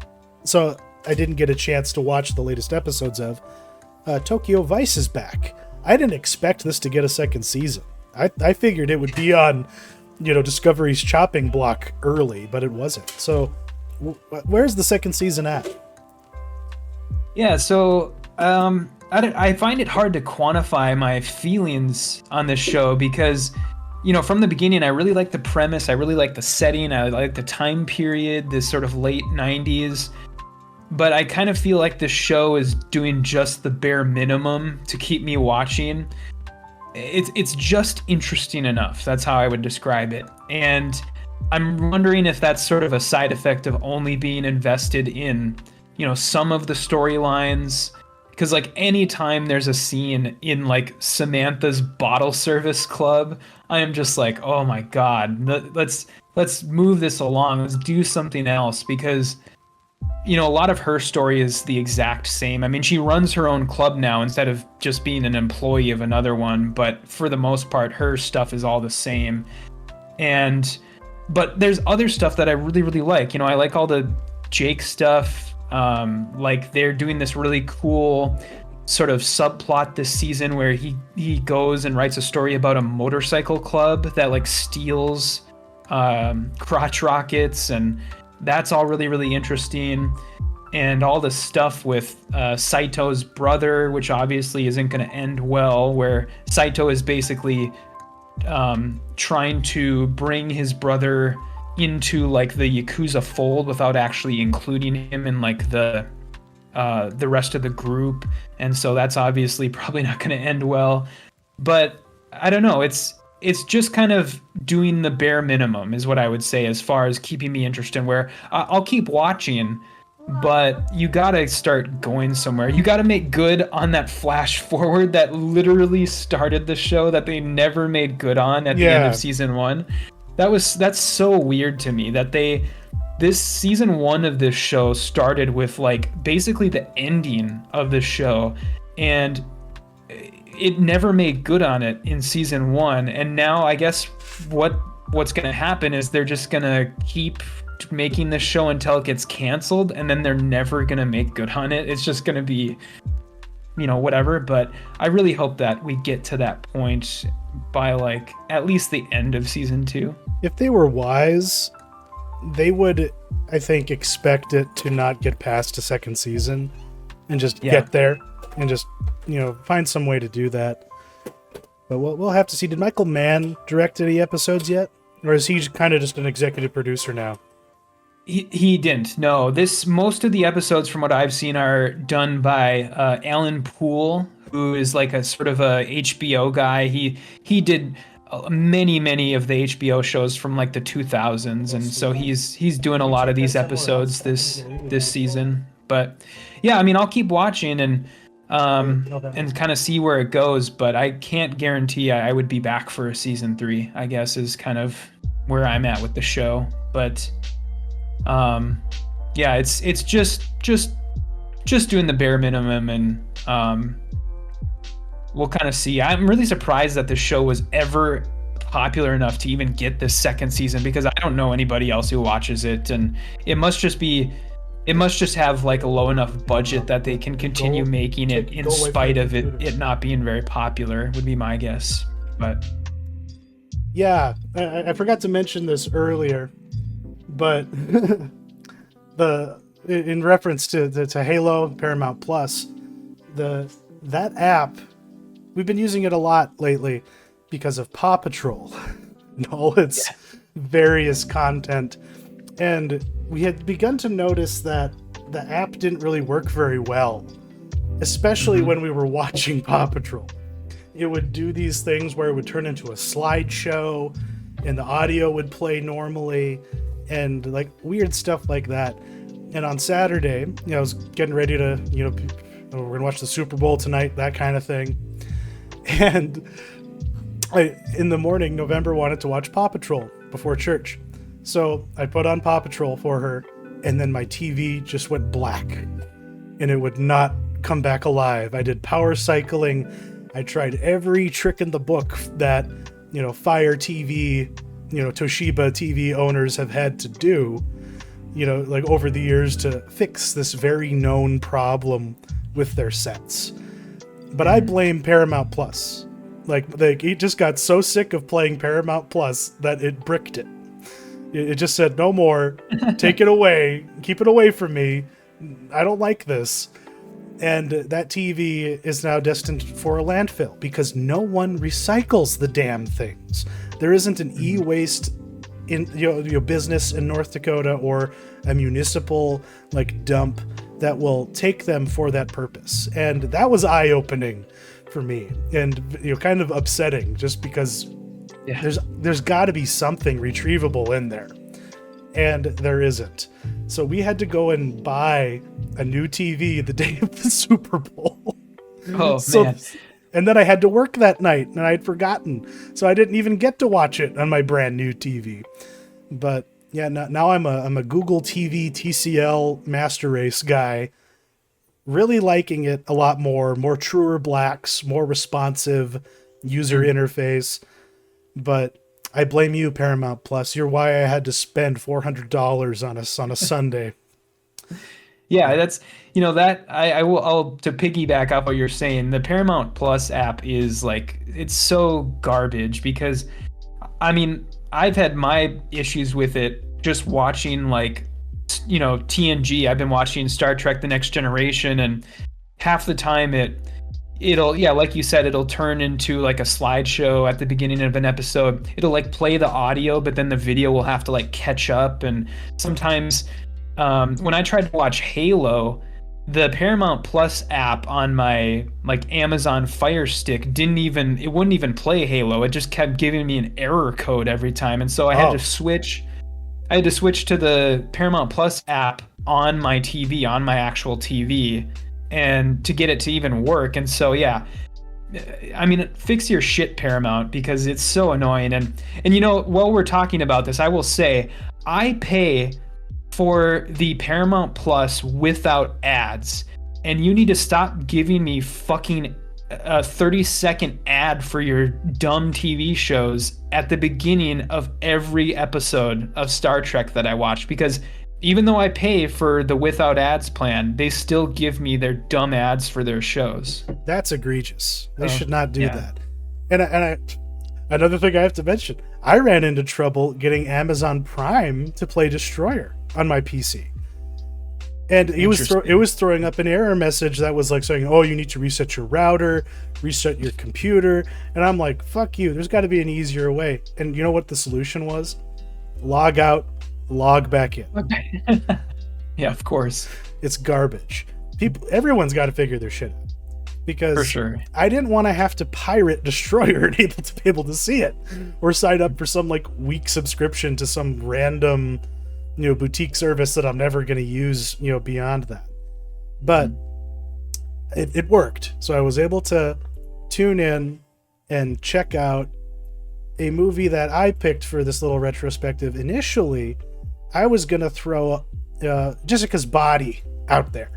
so I didn't get a chance to watch the latest episodes of, Tokyo Vice is back. I didn't expect this to get a second season. I figured it would be on, Discovery's chopping block early, but it wasn't. So, where's the second season at? Yeah, so I find it hard to quantify my feelings on this show because, from the beginning, I really like the premise, I really like the setting, I like the time period, this sort of late 90s. But I kind of feel like the show is doing just the bare minimum to keep me watching. It's just interesting enough. That's how I would describe it. And I'm wondering if that's sort of a side effect of only being invested in, some of the storylines. Because like anytime there's a scene in like Samantha's bottle service club, I am just like, oh my God, let's move this along. Let's do something else, because a lot of her story is the exact same. I mean, she runs her own club now instead of just being an employee of another one, but for the most part, her stuff is all the same. But there's other stuff that I really, really like. I like all the Jake stuff. Like they're doing this really cool sort of subplot this season where he goes and writes a story about a motorcycle club that like steals crotch rockets, and that's all really, really interesting. And all the stuff with Saito's brother, which obviously isn't going to end well, where Saito is basically trying to bring his brother into like the Yakuza fold without actually including him in like the rest of the group. And so that's obviously probably not going to end well. But I don't know. It's just kind of doing the bare minimum is what I would say as far as keeping me interested, where I'll keep watching, but you got to start going somewhere. You got to make good on that flash forward that literally started the show that they never made good on at the end of season 1. That's so weird to me that this season 1 of this show started with like basically the ending of the show, and it never made good on it in season 1. And now I guess what's going to happen is they're just going to keep making this show until it gets canceled, and then they're never going to make good on it. It's just going to be, whatever. But I really hope that we get to that point by like at least the end of season 2. If they were wise, they would, I think, expect it to not get past a second season and just get there and just, find some way to do that. But we'll have to see. Did Michael Mann direct any episodes yet? Or is he kind of just an executive producer now? He didn't. No, most of the episodes from what I've seen are done by Alan Poole, who is like a sort of a HBO guy. He did many of the HBO shows from like the 2000s, and so he's doing a lot of these episodes this season. But yeah, I mean, I'll keep watching and kind of see where it goes, but I can't guarantee I would be back for a season 3, I guess, is kind of where I'm at with the show. But yeah, it's just doing the bare minimum, and we'll kind of see. I'm really surprised that the show was ever popular enough to even get this second season, because I don't know anybody else who watches it, and it must just have like a low enough budget that they can continue making it in spite of it not being very popular, would be my guess. But yeah, I forgot to mention this earlier, but in reference to Halo Paramount Plus, that app, we've been using it a lot lately because of Paw Patrol and all its various content. And we had begun to notice that the app didn't really work very well, especially when we were watching Paw Patrol. It would do these things where it would turn into a slideshow and the audio would play normally and like weird stuff like that. And on Saturday, I was getting ready to, we're going to watch the Super Bowl tonight, that kind of thing. And in the morning, November wanted to watch Paw Patrol before church. So I put on Paw Patrol for her, and then my TV just went black and it would not come back alive. I did power cycling. I tried every trick in the book that, Fire TV, Toshiba TV owners have had to do, like over the years to fix this very known problem with their sets. But I blame Paramount Plus. Like it just got so sick of playing Paramount Plus that it bricked it. It just said, no more, take it away, keep it away from me. I don't like this. And that TV is now destined for a landfill because no one recycles the damn things. There isn't an e-waste in business in North Dakota or a municipal dump that will take them for that purpose. And that was eye-opening for me and kind of upsetting, just because there's got to be something retrievable in there, and there isn't. So we had to go and buy a new TV the day of the Super Bowl. Oh, man. And then I had to work that night, and I had forgotten, so I didn't even get to watch it on my brand new TV. But yeah, now I'm a Google TV TCL Master Race guy, really liking it a lot more truer blacks, more responsive user interface. But I blame you, Paramount Plus. You're why I had to spend $400 on a Sunday. Yeah, that's I'll to piggyback off what you're saying. The Paramount Plus app is it's so garbage because, I mean, I've had my issues with it just watching TNG. I've been watching Star Trek: The Next Generation, and half the time it'll like you said, it'll turn into a slideshow at the beginning of an episode. It'll play the audio, but then the video will have to catch up. And sometimes when I tried to watch Halo, the Paramount Plus app on my Amazon Fire Stick wouldn't even play Halo. It just kept giving me an error code every time, and so I had to switch to the Paramount Plus app on my TV, on my actual TV, and to get it to even work. And so I mean, fix your shit, Paramount, because it's so annoying. And while we're talking about this, I will say I pay for the Paramount Plus without ads, and you need to stop giving me fucking a 30-second ad for your dumb TV shows at the beginning of every episode of Star Trek that I watch, because even though I pay for the without ads plan, they still give me their dumb ads for their shows. That's egregious. They should not do that. And Another thing I have to mention, I ran into trouble getting Amazon Prime to play Destroyer on my PC. And it was throwing up an error message that was like saying, oh, you need to reset your router, reset your computer. And I'm like, fuck you, there's got to be an easier way. And you know what the solution was? Log out, log back in. Yeah, of course. It's garbage. Everyone's got to figure their shit out. Because for sure. I didn't want to have to pirate Destroyer and be able to see it, or sign up for some like weak subscription to some random, boutique service that I'm never going to use, beyond that. But it worked. So I was able to tune in and check out a movie that I picked for this little retrospective. Initially, I was going to throw Jessica's Body out there,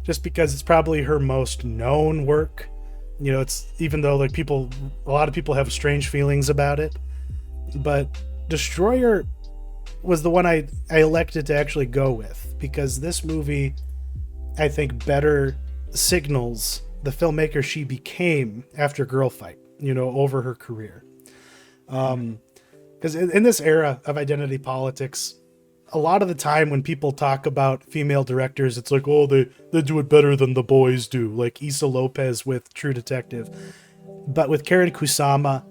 just because it's probably her most known work. It's, even though like a lot of people have strange feelings about it, but Destroyer was the one I elected to actually go with, because this movie, I think, better signals the filmmaker she became after Girl Fight, over her career. Because in this era of identity politics, a lot of the time when people talk about female directors, it's like, oh, they do it better than the boys do, like Issa Lopez with True Detective. But with Karyn Kusama,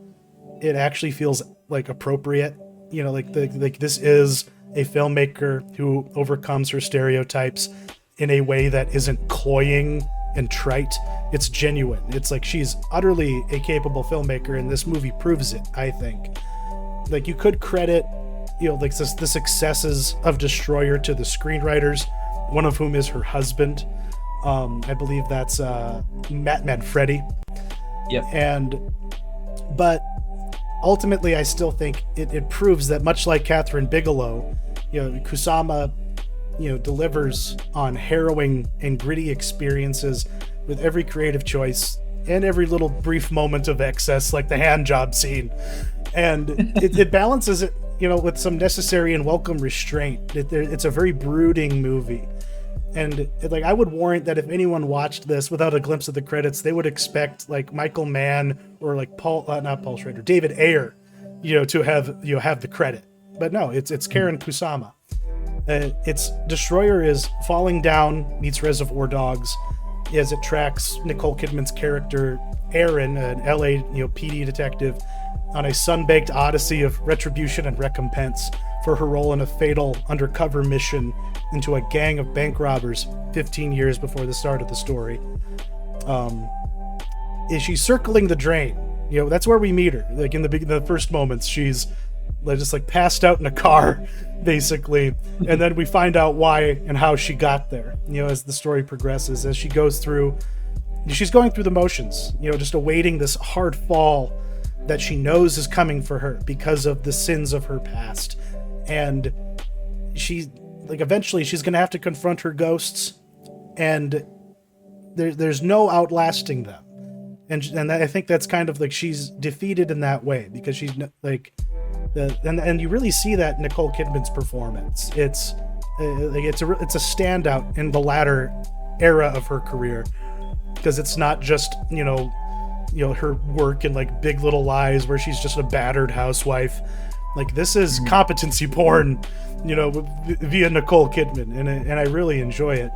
it actually feels like appropriate. Like this is a filmmaker who overcomes her stereotypes in a way that isn't cloying and trite. It's genuine. It's like she's utterly a capable filmmaker, and this movie proves it, I think. Like, you could credit like the successes of Destroyer to the screenwriters, one of whom is her husband. I believe that's Matt Manfredi. Yep. But ultimately, I still think it proves that, much like Catherine Bigelow, Kusama, delivers on harrowing and gritty experiences with every creative choice and every little brief moment of excess, like the hand job scene. And it balances it, with some necessary and welcome restraint. It's a very brooding movie. And I would warrant that if anyone watched this without a glimpse of the credits, they would expect like Michael Mann or like not Paul Schrader, David Ayer, to have the credit. But no, it's Karyn Kusama. It's Destroyer is falling down meets Reservoir Dogs, as it tracks Nicole Kidman's character Aaron, an LA PD detective, on a sun-baked odyssey of retribution and recompense for her role in a fatal undercover mission into a gang of bank robbers 15 years before the start of the story. Is she circling the drain? That's where we meet her. Like in the first moments, she's just like passed out in a car, basically, and then we find out why and how she got there. As the story progresses, as she's going through the motions. Just awaiting this hard fall that she knows is coming for her because of the sins of her past. And eventually she's going to have to confront her ghosts, and there's no outlasting them. And I think that's kind of like she's defeated in that way, because she's like, and you really see that in Nicole Kidman's performance. It's a standout in the latter era of her career, because it's not just, her work in like Big Little Lies, where she's just a battered housewife. Like, this is competency porn, via Nicole Kidman, and I really enjoy it.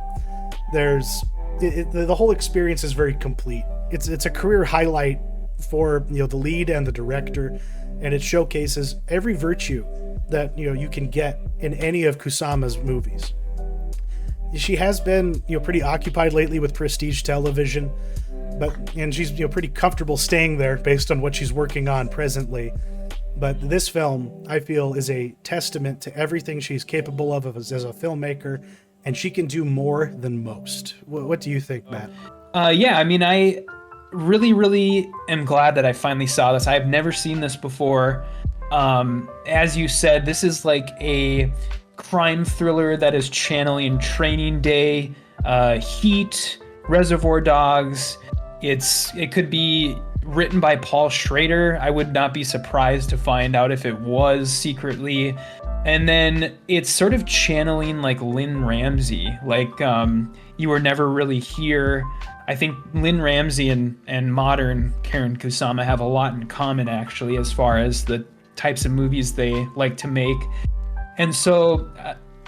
The whole experience is very complete. It's a career highlight for the lead and the director, and it showcases every virtue that you can get in any of Kusama's movies. She has been pretty occupied lately with prestige television, and she's pretty comfortable staying there based on what she's working on presently. But this film, I feel, is a testament to everything she's capable of as a filmmaker, and she can do more than most. What do you think, Matt? Yeah, I mean, I really, really am glad that I finally saw this. I've never seen this before. As you said, this is like a crime thriller that is channeling Training Day, Heat, Reservoir Dogs. It could be written by Paul Schrader. I would not be surprised to find out if it was secretly. And then it's sort of channeling like Lynn Ramsey, like You Were Never Really Here. I think Lynn Ramsey and modern Karyn Kusama have a lot in common, actually, as far as the types of movies they like to make. And so,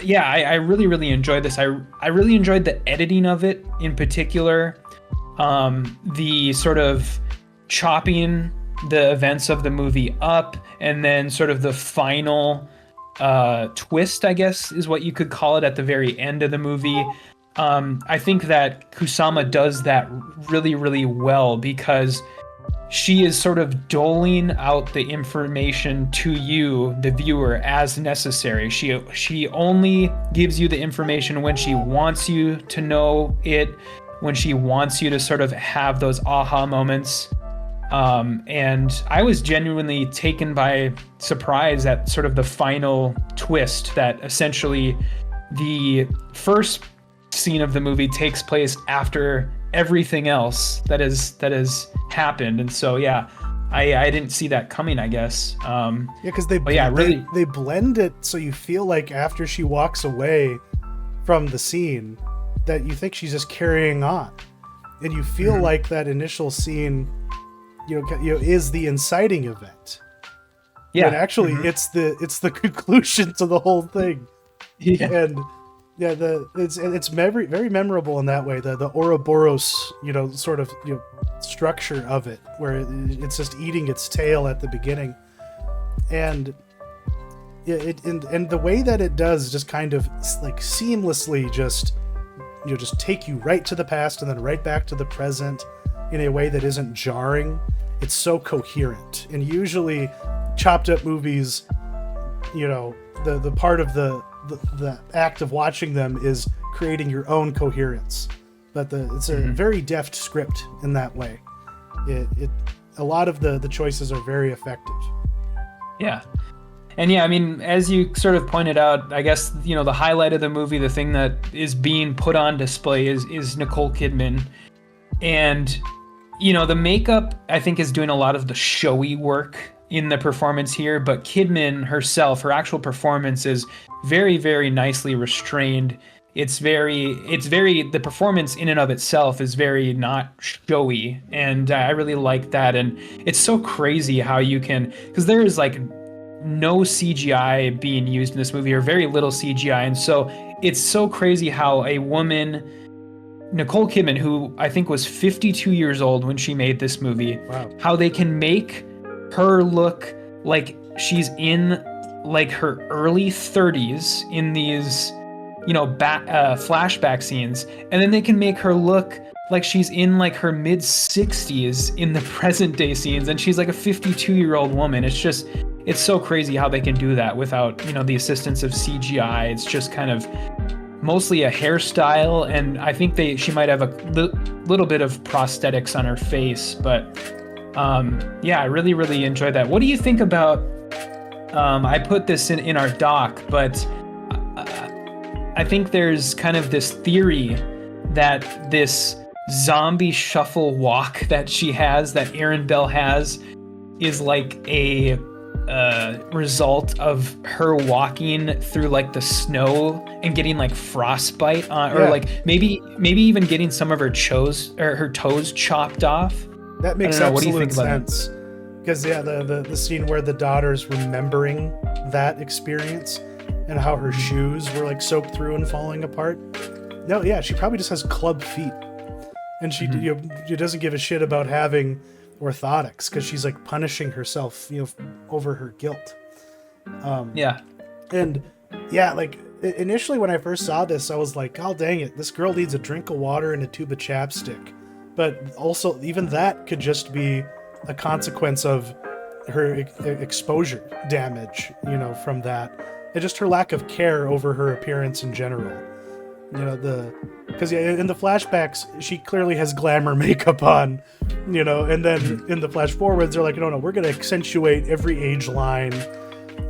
I really, really enjoyed this. I really enjoyed the editing of it in particular. The sort of chopping the events of the movie up, and then sort of the final twist, I guess, is what you could call it, at the very end of the movie. I think that Kusama does that really, really well, because she is sort of doling out the information to you, the viewer, as necessary. She only gives you the information when she wants you to know it, when she wants you to sort of have those aha moments. And I was genuinely taken by surprise at sort of the final twist, that essentially the first scene of the movie takes place after everything else that has happened. And so, I didn't see that coming, I guess. Because they blend it so you feel like after she walks away from the scene that you think she's just carrying on, and you feel like that initial scene is the inciting event. But actually it's the conclusion to the whole thing. And it's very, very memorable in that way. The Ouroboros, sort of structure of it, where it's just eating its tail at the beginning, and and the way that it does just kind of like seamlessly just take you right to the past and then right back to the present in a way that isn't jarring. It's so coherent. And usually chopped up movies, the part of the act of watching them is creating your own coherence. But it's a very deft script in that way. A lot of the choices are very effective. Yeah. And I mean, as you sort of pointed out, I guess, the highlight of the movie, the thing that is being put on display is Nicole Kidman. And, the makeup, I think, is doing a lot of the showy work in the performance here, but Kidman herself, her actual performance is very, very nicely restrained. The performance in and of itself is very not showy, and I really like that. And it's so crazy how you can, because there is like no CGI being used in this movie, or very little CGI, and so it's so crazy how a woman, Nicole Kidman, who I think was 52 years old when she made this movie, wow, how they can make her look like she's in like her early 30s in these flashback scenes, and then they can make her look like she's in like her mid 60s in the present day scenes, and she's like a 52-year-old woman. It's so crazy how they can do that without the assistance of CGI. It's just kind of mostly a hairstyle, and I think she might have a little bit of prosthetics on her face, but I really, really enjoyed that. What do you think about I put this in our doc, but I think there's kind of this theory that this zombie shuffle walk that she has, that Aaron Bell has, is like a result of her walking through like the snow and getting like frostbite on, or like maybe even getting some of her toes chopped off. That makes absolute sense. Because the scene where the daughter's remembering that experience and how her shoes were like soaked through and falling apart. No, she probably just has club feet, and she doesn't give a shit about having orthotics, because she's like punishing herself, over her guilt. Like initially when I first saw this, I was like, oh dang it, this girl needs a drink of water and a tube of chapstick. But also, even that could just be a consequence of her exposure damage, from that, and just her lack of care over her appearance in general. Because in the flashbacks, she clearly has glamour makeup on, and then in the flash forwards, they're like, no, we're going to accentuate every age line.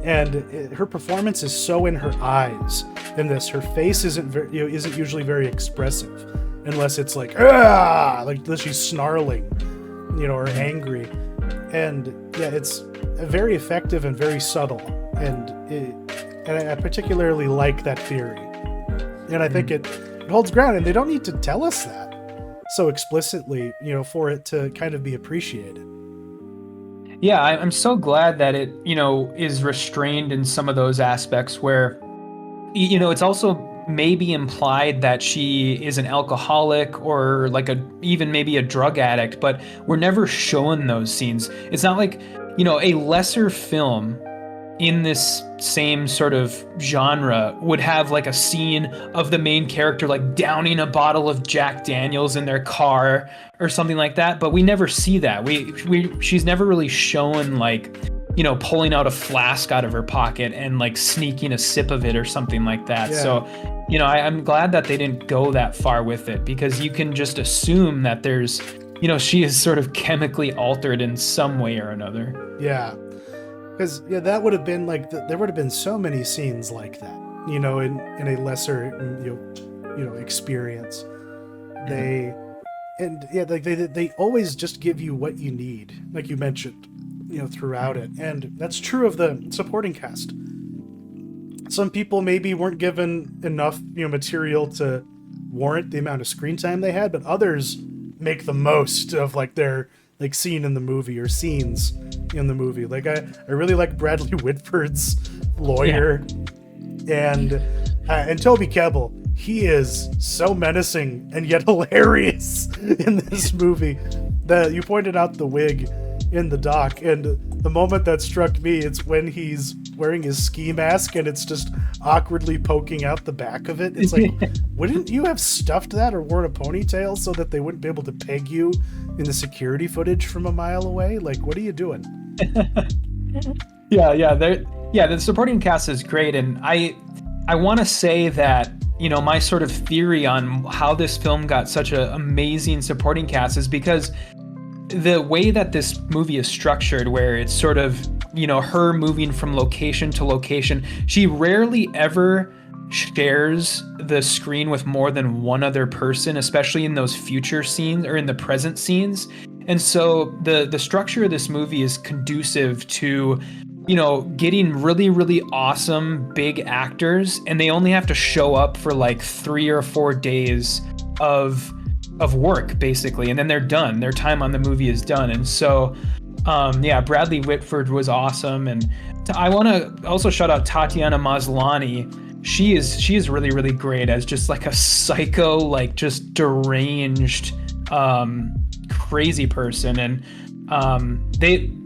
And her performance is so in her eyes in this. Her face isn't usually very expressive, unless it's like, unless she's snarling, or angry. And yeah, it's very effective and very subtle. And I particularly like that theory. And I think it holds ground, and they don't need to tell us that so explicitly, for it to kind of be appreciated. Yeah, I'm so glad that it, is restrained in some of those aspects where, it's also maybe implied that she is an alcoholic or like even maybe a drug addict, but we're never shown those scenes. It's not like, a lesser film in this same sort of genre would have like a scene of the main character like downing a bottle of Jack Daniels in their car or something like that, but we never see that. She's never really shown like, pulling out a flask out of her pocket and like sneaking a sip of it or something like that. Yeah. So, I'm glad that they didn't go that far with it, because you can just assume that there's, she is sort of chemically altered in some way or another. Yeah. Because that would have been like there would have been so many scenes like that, in a lesser experience. They always just give you what you need, like you mentioned, throughout it, and that's true of the supporting cast. Some people maybe weren't given enough material to warrant the amount of screen time they had, but others make the most of like their like scene in the movie or scenes in the movie. Like I really like Bradley Whitford's lawyer, and Toby Kebbell. He is so menacing and yet hilarious in this movie. You pointed out the wig in the doc, and the moment that struck me, it's when he's wearing his ski mask and it's just awkwardly poking out the back of it. It's like, wouldn't you have stuffed that or worn a ponytail so that they wouldn't be able to peg you in the security footage from a mile away? Like, what are you doing? Yeah, the supporting cast is great, and I want to say that, my sort of theory on how this film got such an amazing supporting cast is because the way that this movie is structured, where it's sort of, her moving from location to location, she rarely ever shares the screen with more than one other person, especially in those future scenes or in the present scenes. And so the structure of this movie is conducive to, getting really, really awesome big actors, and they only have to show up for like 3 or 4 days of work, basically, and then they're done. Their time on the movie is done. And so, Bradley Whitford was awesome. And I want to also shout out Tatiana Maslany. She is really, really great as just like a psycho, like just deranged, crazy person. And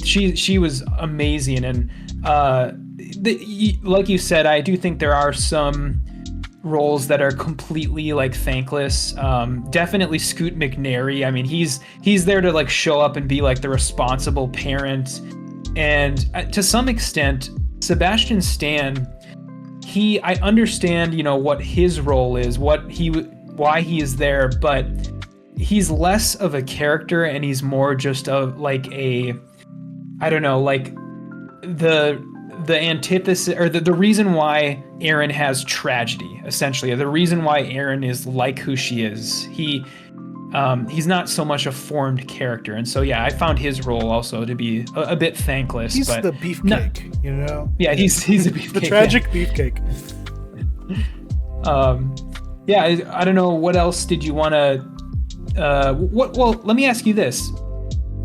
she was amazing. And like you said, I do think there are some roles that are completely like thankless. Definitely Scoot McNairy. I mean, he's there to like show up and be like the responsible parent. And to some extent, Sebastian Stan, I understand, what his role is, why he is there, but he's less of a character and he's more just of like the antithesis, or the reason why Erin has tragedy, essentially, the reason why Erin is like who she is. He's not so much a formed character, and so I found his role also to be a bit thankless. He's but the beefcake, Yeah, he's a beefcake. The tragic beefcake. I don't know, what else did you want to? Well, let me ask you this.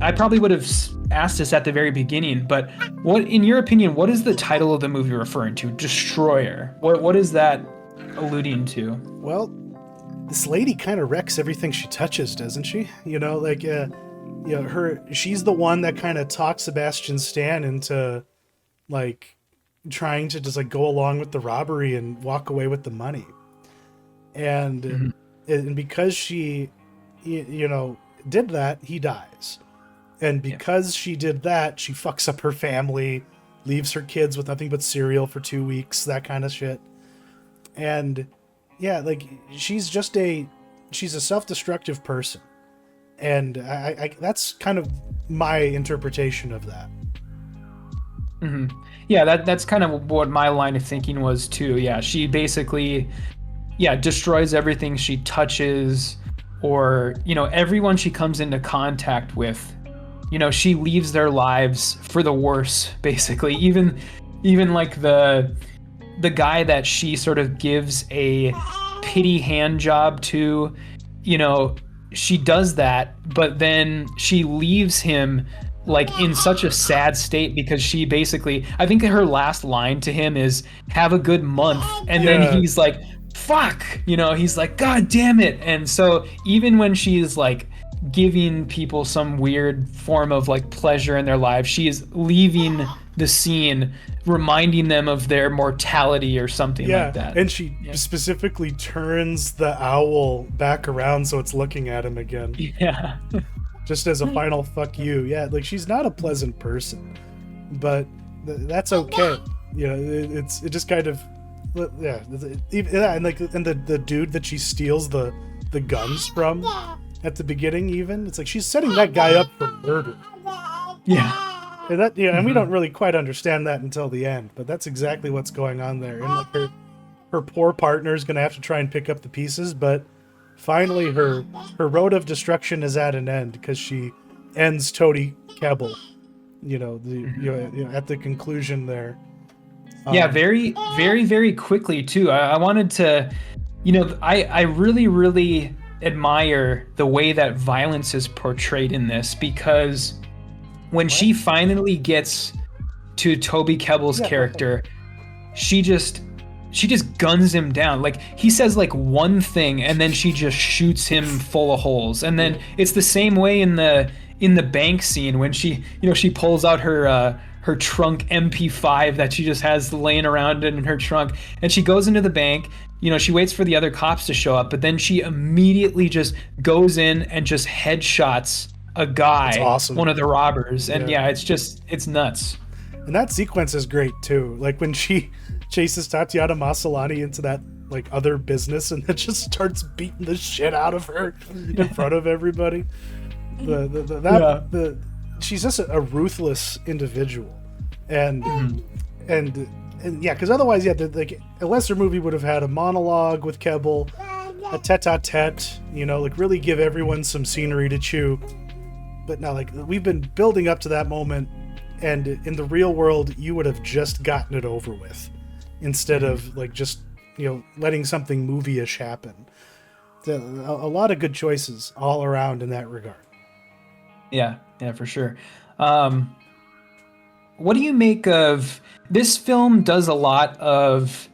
I probably would have asked this at the very beginning, but what, in your opinion, what is the title of the movie referring to? Destroyer. What is that alluding to? Well, this lady kind of wrecks everything she touches, doesn't she? She's the one that kind of talks Sebastian Stan into like trying to just like go along with the robbery and walk away with the money. And and because she did that, he dies. And because she did that, she fucks up her family, leaves her kids with nothing but cereal for 2 weeks, that kind of shit. And she's a self-destructive person. And I that's kind of my interpretation of that. Mm-hmm. Yeah, that's kind of what my line of thinking was too. Yeah, she basically destroys everything she touches, or everyone she comes into contact with she leaves their lives for the worse, basically. Even like the guy that she sort of gives a pity hand job to, she does that, but then she leaves him like in such a sad state because she basically, I think her last line to him is "have a good month," and then he's like, fuck, he's like, God damn it. And so even when she's like giving people some weird form of like pleasure in their lives, she is leaving the scene reminding them of their mortality or something like that. And she specifically turns the owl back around so it's looking at him again. Yeah. Just as a final fuck you. Yeah, like she's not a pleasant person, but that's okay. It just kind of and like the dude that she steals the guns from at the beginning, even it's like she's setting that guy up for murder. And that and we don't really quite understand that until the end, but that's exactly what's going on there. And like her poor partner is gonna have to try and pick up the pieces, but finally her road of destruction is at an end because she ends Toby Kebbell. At the conclusion there. Very, very, very quickly too. I wanted to, I really, really admire the way that violence is portrayed in this, because when she finally gets to Toby Kebbell's character, she just guns him down. Like he says like one thing and then she just shoots him full of holes. And then it's the same way in the bank scene when she pulls out her trunk MP5 that she just has laying around in her trunk, and she goes into the bank. She waits for the other cops to show up, but then she immediately just goes in and just headshots a guy, one of the robbers. And it's nuts. And that sequence is great too. Like when she chases Tatiana Maslany into that like other business and then just starts beating the shit out of her in front of everybody. She's just a ruthless individual, and because otherwise, like a lesser movie would have had a monologue with Kebbell, a tete-a-tete, like really give everyone some scenery to chew. But now, like we've been building up to that moment, and in the real world, you would have just gotten it over with, instead of like just letting something movie-ish happen. A lot of good choices all around in that regard. Yeah, for sure. What do you make of this film? Does a lot of,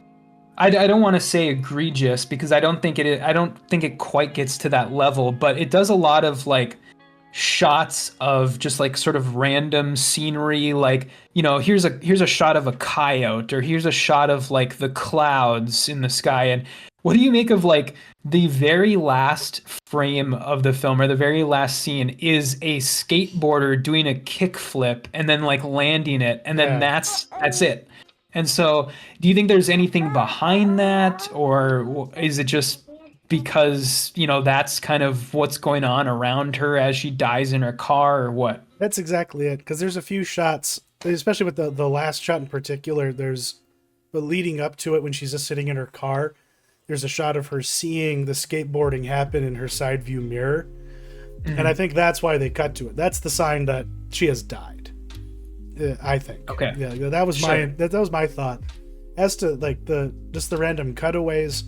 I don't want to say egregious because I don't think it quite gets to that level, but it does a lot of like shots of just like sort of random scenery, like here's a shot of a coyote, or here's a shot of like the clouds in the sky. And what do you make of like the very last frame of the film, or the very last scene, is a skateboarder doing a kickflip and then like landing it, and then that's it. And so do you think there's anything behind that, or is it just because that's kind of what's going on around her as she dies in her car, or what? That's exactly it, because there's a few shots, especially with the last shot in particular. There's the leading up to it when she's just sitting in her car. There's a shot of her seeing the skateboarding happen in her side view mirror. Mm-hmm. And I think that's why they cut to it. That's the sign that she has died, I think. Okay. Yeah, that was that was my thought. As to like the random cutaways,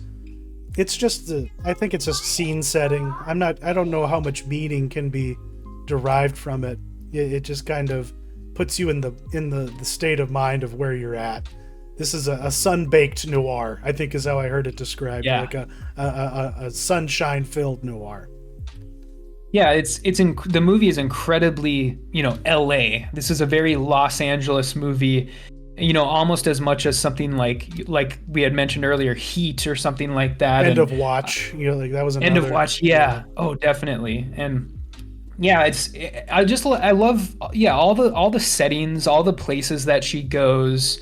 it's just I think it's just scene setting. I don't know how much meaning can be derived from it. It just kind of puts you in the state of mind of where you're at. This is a sun-baked noir, I think is how I heard it described. Yeah. Like a sunshine-filled noir. Yeah, the movie is incredibly, LA. This is a very Los Angeles movie, almost as much as something like we had mentioned earlier, Heat or something like that. End of Watch, like that was another. End of Watch, yeah. Oh, definitely. And yeah, I love all the settings, all the places that she goes.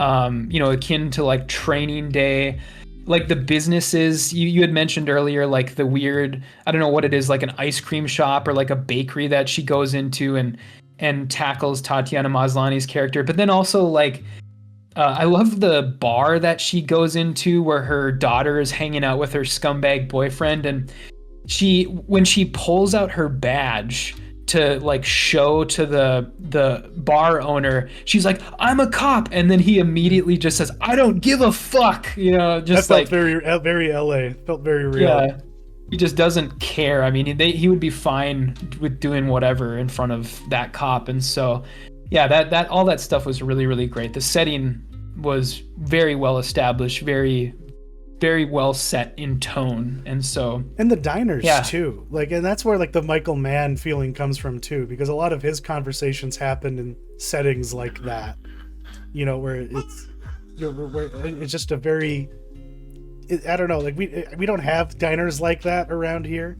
Akin to like Training Day, like the businesses you had mentioned earlier, like the weird, I don't know what it is, like an ice cream shop or like a bakery that she goes into and tackles Tatiana Maslany's character. But then also like, I love the bar that she goes into where her daughter is hanging out with her scumbag boyfriend. And when she pulls out her badge to like show to the bar owner. She's like, I'm a cop, and then he immediately just says, I don't give a fuck, you know, just that felt like very LA, felt very real. Yeah, he just doesn't care. I mean, he would be fine with doing whatever in front of that cop. And so yeah, that all that stuff was really, really great. The setting was very well established, very well set in tone. And so, and the diners too, like, and that's where like the Michael Mann feeling comes from too, because a lot of his conversations happen in settings like that, you know, where it's just a very, I don't know, like we don't have diners like that around here,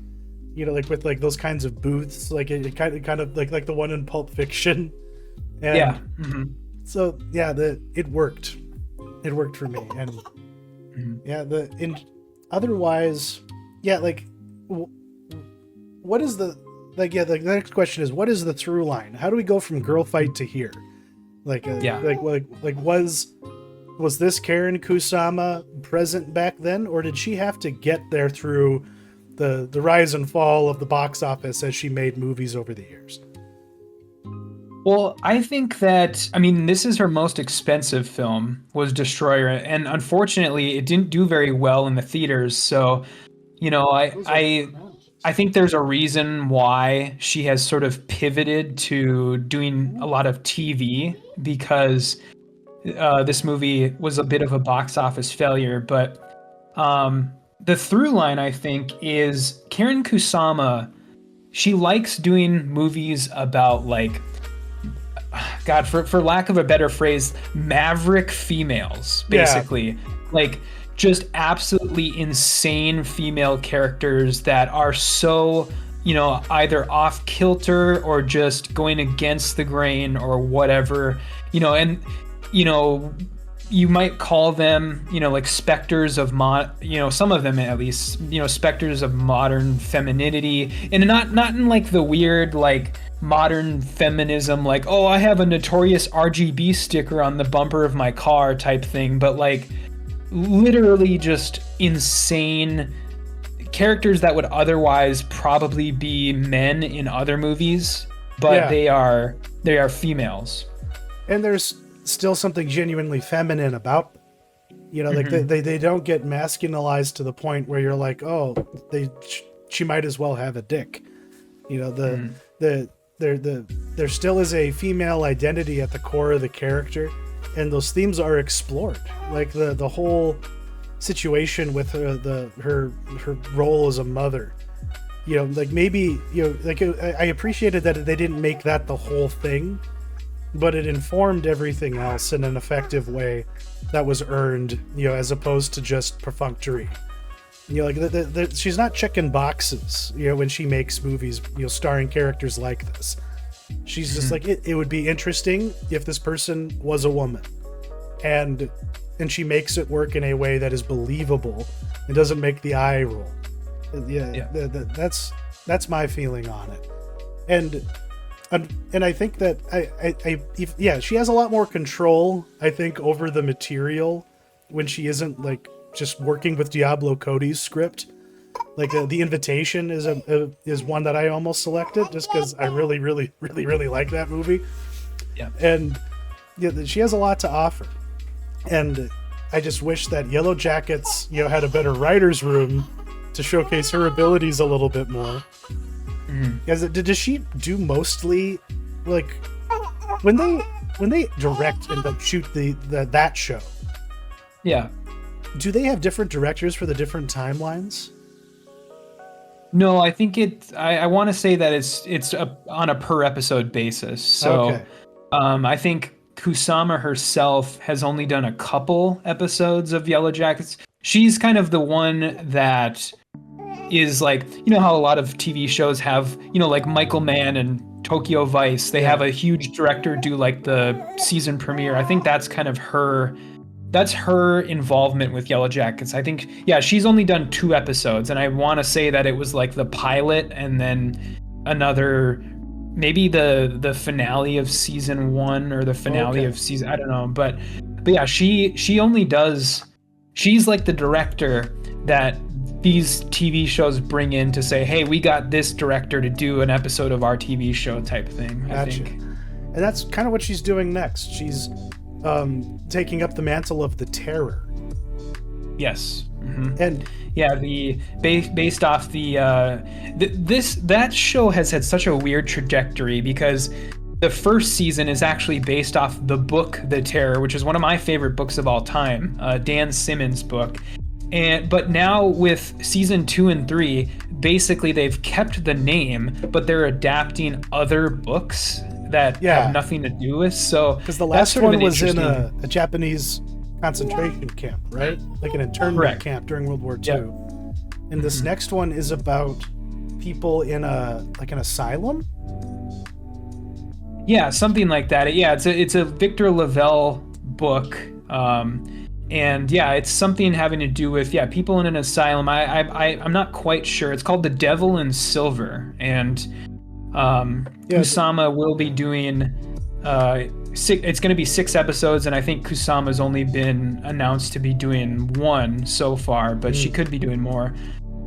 you know, like with like those kinds of booths, like it kind of like the one in Pulp Fiction. And yeah. So yeah, it worked for me. And yeah, otherwise, yeah, like what is the next question is, what is the through line? How do we go from girl fight to here? Like was this Karyn Kusama present back then, or did she have to get there through the rise and fall of the box office as she made movies over the years? Well, I think that, I mean, this is her most expensive film, was Destroyer, and unfortunately it didn't do very well in the theaters. So, you know, I think there's a reason why she has sort of pivoted to doing a lot of TV, because this movie was a bit of a box office failure. But the through line, I think, is Karyn Kusama, she likes doing movies about, like, God, for lack of a better phrase, maverick females, basically. Yeah. Like, just absolutely insane female characters that are so, you know, either off kilter or just going against the grain or whatever, you know. And, you know, you might call them, you know, like specters of some of them at least, you know, specters of modern femininity, and not in like the weird like modern feminism, like, oh, I have a Notorious RGB sticker on the bumper of my car type thing, but like literally just insane characters that would otherwise probably be men in other movies, but they are females. And there's still something genuinely feminine about, you know, like they don't get masculinized to the point where you're like, oh, she might as well have a dick, you know. There still is a female identity at the core of the character, and those themes are explored. Like the whole situation with her role as a mother, you know, like maybe, you know, like I appreciated that they didn't make that the whole thing, but it informed everything else in an effective way that was earned, you know, as opposed to just perfunctory. You know, like she's not checking boxes, you know, when she makes movies, you know, starring characters like this. She's just like, it would be interesting if this person was a woman, and she makes it work in a way that is believable and doesn't make the eye roll. That's my feeling on it. And I think that she has a lot more control, I think, over the material when she isn't like just working with Diablo Cody's script. Like The Invitation is one that I almost selected just because I really like that movie. Yeah. And yeah, she has a lot to offer. And I just wish that Yellow Jackets, you know, had a better writer's room to showcase her abilities a little bit more. Does she do mostly, like, when they direct and like shoot that show? Yeah. Do they have different directors for the different timelines? No, I think I want to say that it's on a per episode basis. So, okay. I think Kusama herself has only done a couple episodes of Yellow Jackets. She's kind of the one that is like, you know how a lot of TV shows have, you know, like Michael Mann and Tokyo Vice, they have a huge director do like the season premiere. I think that's kind of that's her involvement with Yellow Jackets. I think, she's only done 2 episodes, and I want to say that it was like the pilot and then another, maybe the finale of season 1 or the finale of season, I don't know. But yeah, she only does, she's like the director that these TV shows bring in to say, hey, we got this director to do an episode of our TV show type thing. Gotcha. I think. And that's kind of what she's doing next. She's taking up the mantle of the Terror. Yes. Mm-hmm. And yeah, based off that show has had such a weird trajectory because the first season is actually based off the book The Terror, which is one of my favorite books of all time, Dan Simmons' book. But now with season 2 and 3, basically they've kept the name, but they're adapting other books that have nothing to do with. So because the last one was in a Japanese concentration camp, right? Like an internment camp during World War II. Yep. And this next one is about people in an asylum. Yeah, something like that. Yeah, it's a Victor Lavelle book. And yeah, it's something having to do with people in an asylum. I'm not quite sure. It's called The Devil in Silver, and Kusama will be doing it's going to be 6 episodes, and I think Kusama's only been announced to be doing 1 so far, but she could be doing more.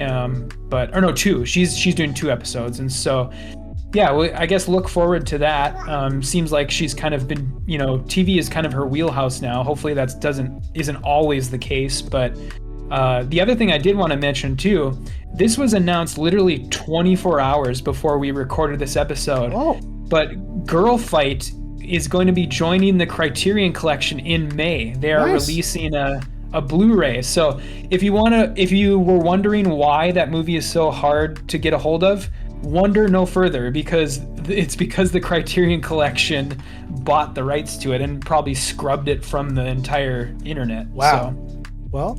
2. She's doing 2 episodes, and so I guess look forward to that. Seems like she's kind of been, TV is kind of her wheelhouse now. Hopefully that isn't always the case. But the other thing I did want to mention too, this was announced literally 24 hours before we recorded this episode. Oh. But Girl Fight is going to be joining the Criterion Collection in May. They are releasing a Blu-ray. So if you were wondering why that movie is so hard to get a hold of, wonder no further, because the Criterion Collection bought the rights to it and probably scrubbed it from the entire internet. Wow. So, well,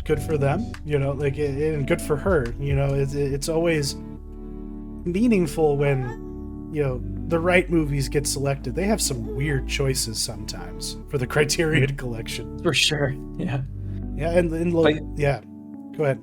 good for them, and good for her. It's always meaningful when, the right movies get selected. They have some weird choices sometimes for the Criterion Collection. For sure. Yeah. Yeah. And go ahead.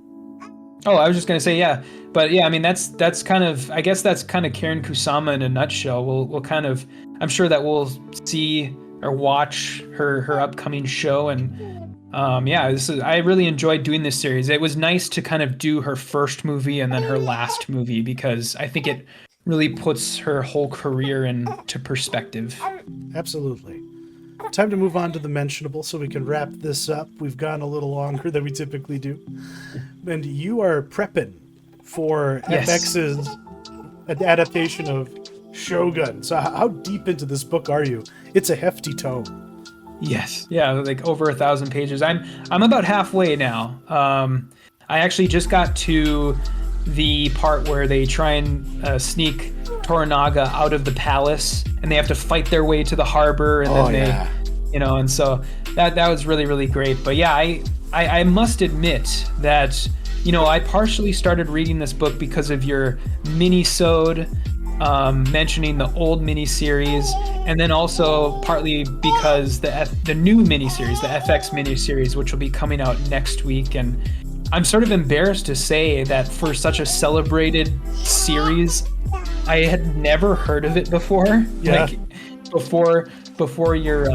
Oh, I was just going to say, yeah. But yeah, I mean, that's kind of, I guess that's kind of Karyn Kusama in a nutshell. We'll kind of, I'm sure that we'll see or watch her upcoming show. And I really enjoyed doing this series. It was nice to kind of do her first movie and then her last movie, because I think it really puts her whole career into perspective. Absolutely. Time to move on to the mentionable so we can wrap this up. We've gone a little longer than we typically do. And you are prepping for FX's adaptation of Shogun. So how deep into this book are you? It's a hefty tome. Yes. Yeah, like over 1,000 pages. I'm about halfway now. I actually just got to the part where they try and sneak Toranaga out of the palace, and they have to fight their way to the harbor, and and so that was really, really great. But yeah, I must admit that I partially started reading this book because of your minisode mentioning the old miniseries, and then also partly because the new miniseries, the FX miniseries, which will be coming out next week. And I'm sort of embarrassed to say that for such a celebrated series, I had never heard of it before. Yeah. Like before your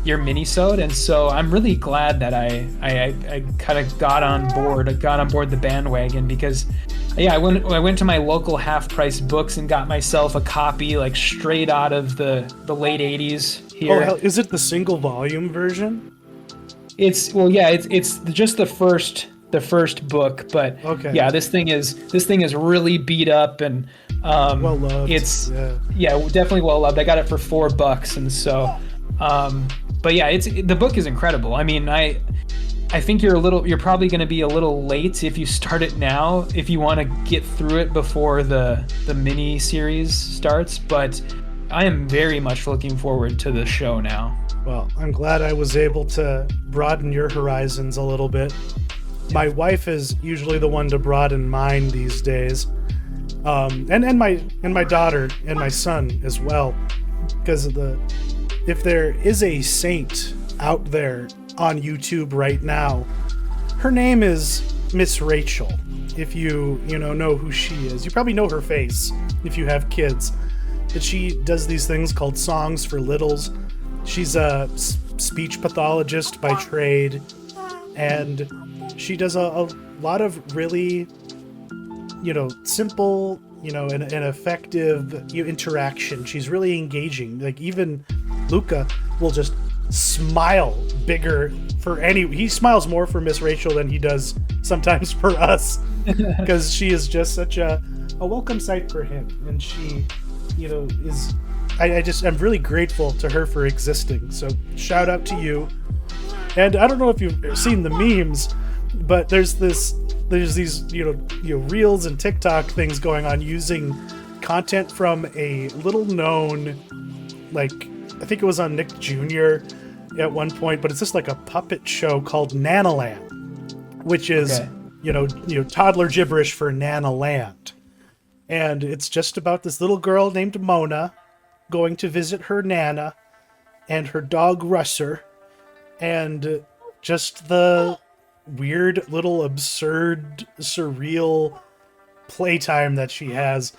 minisode, and so I'm really glad that I kind of got on board the bandwagon, because I went to my local Half Price Books and got myself a copy, like straight out of the late 80s here. Oh, hell, is it the single volume version? It's just the first book, but this thing is really beat up and well loved. It's definitely well loved. I got it for $4, and so but yeah, the book is incredible. I mean, I think you're probably going to be a little late if you start it now, if you want to get through it before the mini series starts, but I am very much looking forward to the show now. Well, I'm glad I was able to broaden your horizons a little bit. My wife is usually the one to broaden mine these days, and my daughter and my son as well, because if there is a saint out there on YouTube right now, her name is Miss Rachel. If you know who she is, you probably know her face if you have kids. But she does these things called Songs for Littles. She's a speech pathologist by trade, and she does a lot of really, simple, and effective interaction. She's really engaging. Like even Luca will just smile bigger he smiles more for Miss Rachel than he does sometimes for us, because she is just such a welcome sight for him. And she, is, I'm really grateful to her for existing. So shout out to you. And I don't know if you've seen the memes, but there's these reels and TikTok things going on using content from a little known, like, I think it was on Nick Jr. at one point, but it's just like a puppet show called Nanalan, which is, toddler gibberish for Nanaland. And it's just about this little girl named Mona going to visit her Nana and her dog Russer, and just the weird little absurd surreal playtime that she has.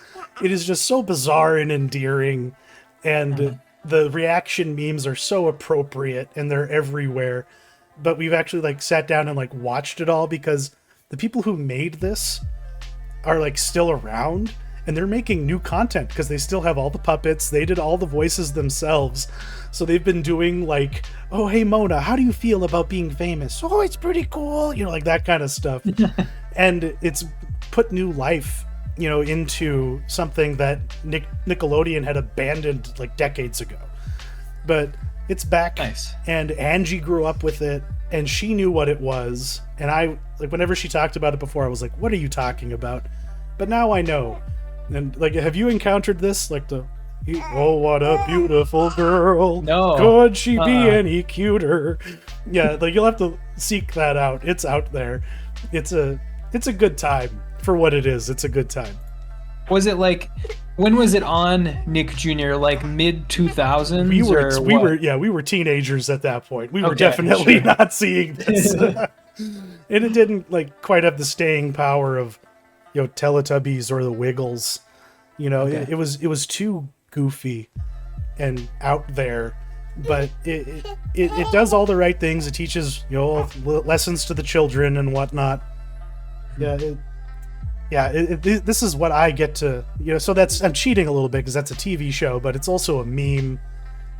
It is just so bizarre and endearing, and the reaction memes are so appropriate and they're everywhere. But we've actually sat down and watched it all, because the people who made this are still around, and they're making new content because they still have all the puppets. They did all the voices themselves. So they've been doing oh, hey Mona, how do you feel about being famous? Oh, it's pretty cool. That kind of stuff. And it's put new life, into something that Nickelodeon had abandoned decades ago. But it's back. Nice. And Angie grew up with it, and she knew what it was. And I, whenever she talked about it before, I was like, what are you talking about? But now I know. And have you encountered this? Oh, what a beautiful girl. No. Could she be any cuter? Yeah, you'll have to seek that out. It's out there. It's a good time for what it is. It's a good time. Was it when was it on Nick Jr.? Mid 2000s? We were teenagers at that point. We were definitely not seeing this. And it didn't quite have the staying power of Teletubbies or the Wiggles. It was too goofy and out there, but it does all the right things. It teaches lessons to the children and whatnot. This is what I get to, so I'm cheating a little bit because that's a TV show, but it's also a meme,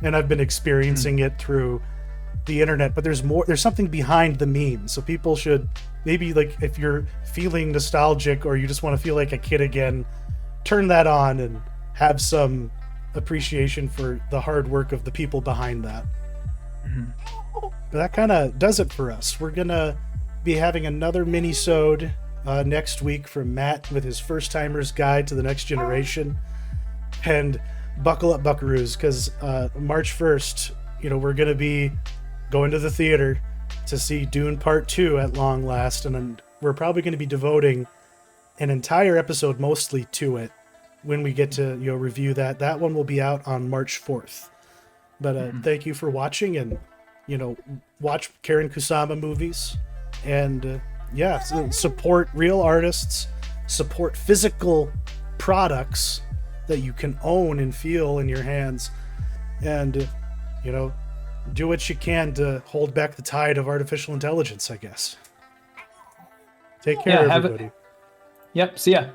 and I've been experiencing it through the internet. But there's something behind the meme, so people should maybe, if you're feeling nostalgic or you just want to feel like a kid again, turn that on and have some appreciation for the hard work of the people behind that. But that kind of does it for us. We're gonna be having another mini-sode next week from Matt with his First Timer's Guide to the Next Generation. And buckle up, buckaroos, because March 1st, we're gonna be going to the theater to see Dune Part 2 at long last, and we're probably going to be devoting an entire episode mostly to it when we get to review that. That one will be out on March 4th. But thank you for watching, and watch Karyn Kusama movies, and support real artists, support physical products that you can own and feel in your hands, and do what you can to hold back the tide of artificial intelligence, I guess. Take care, everybody. Yep, see ya.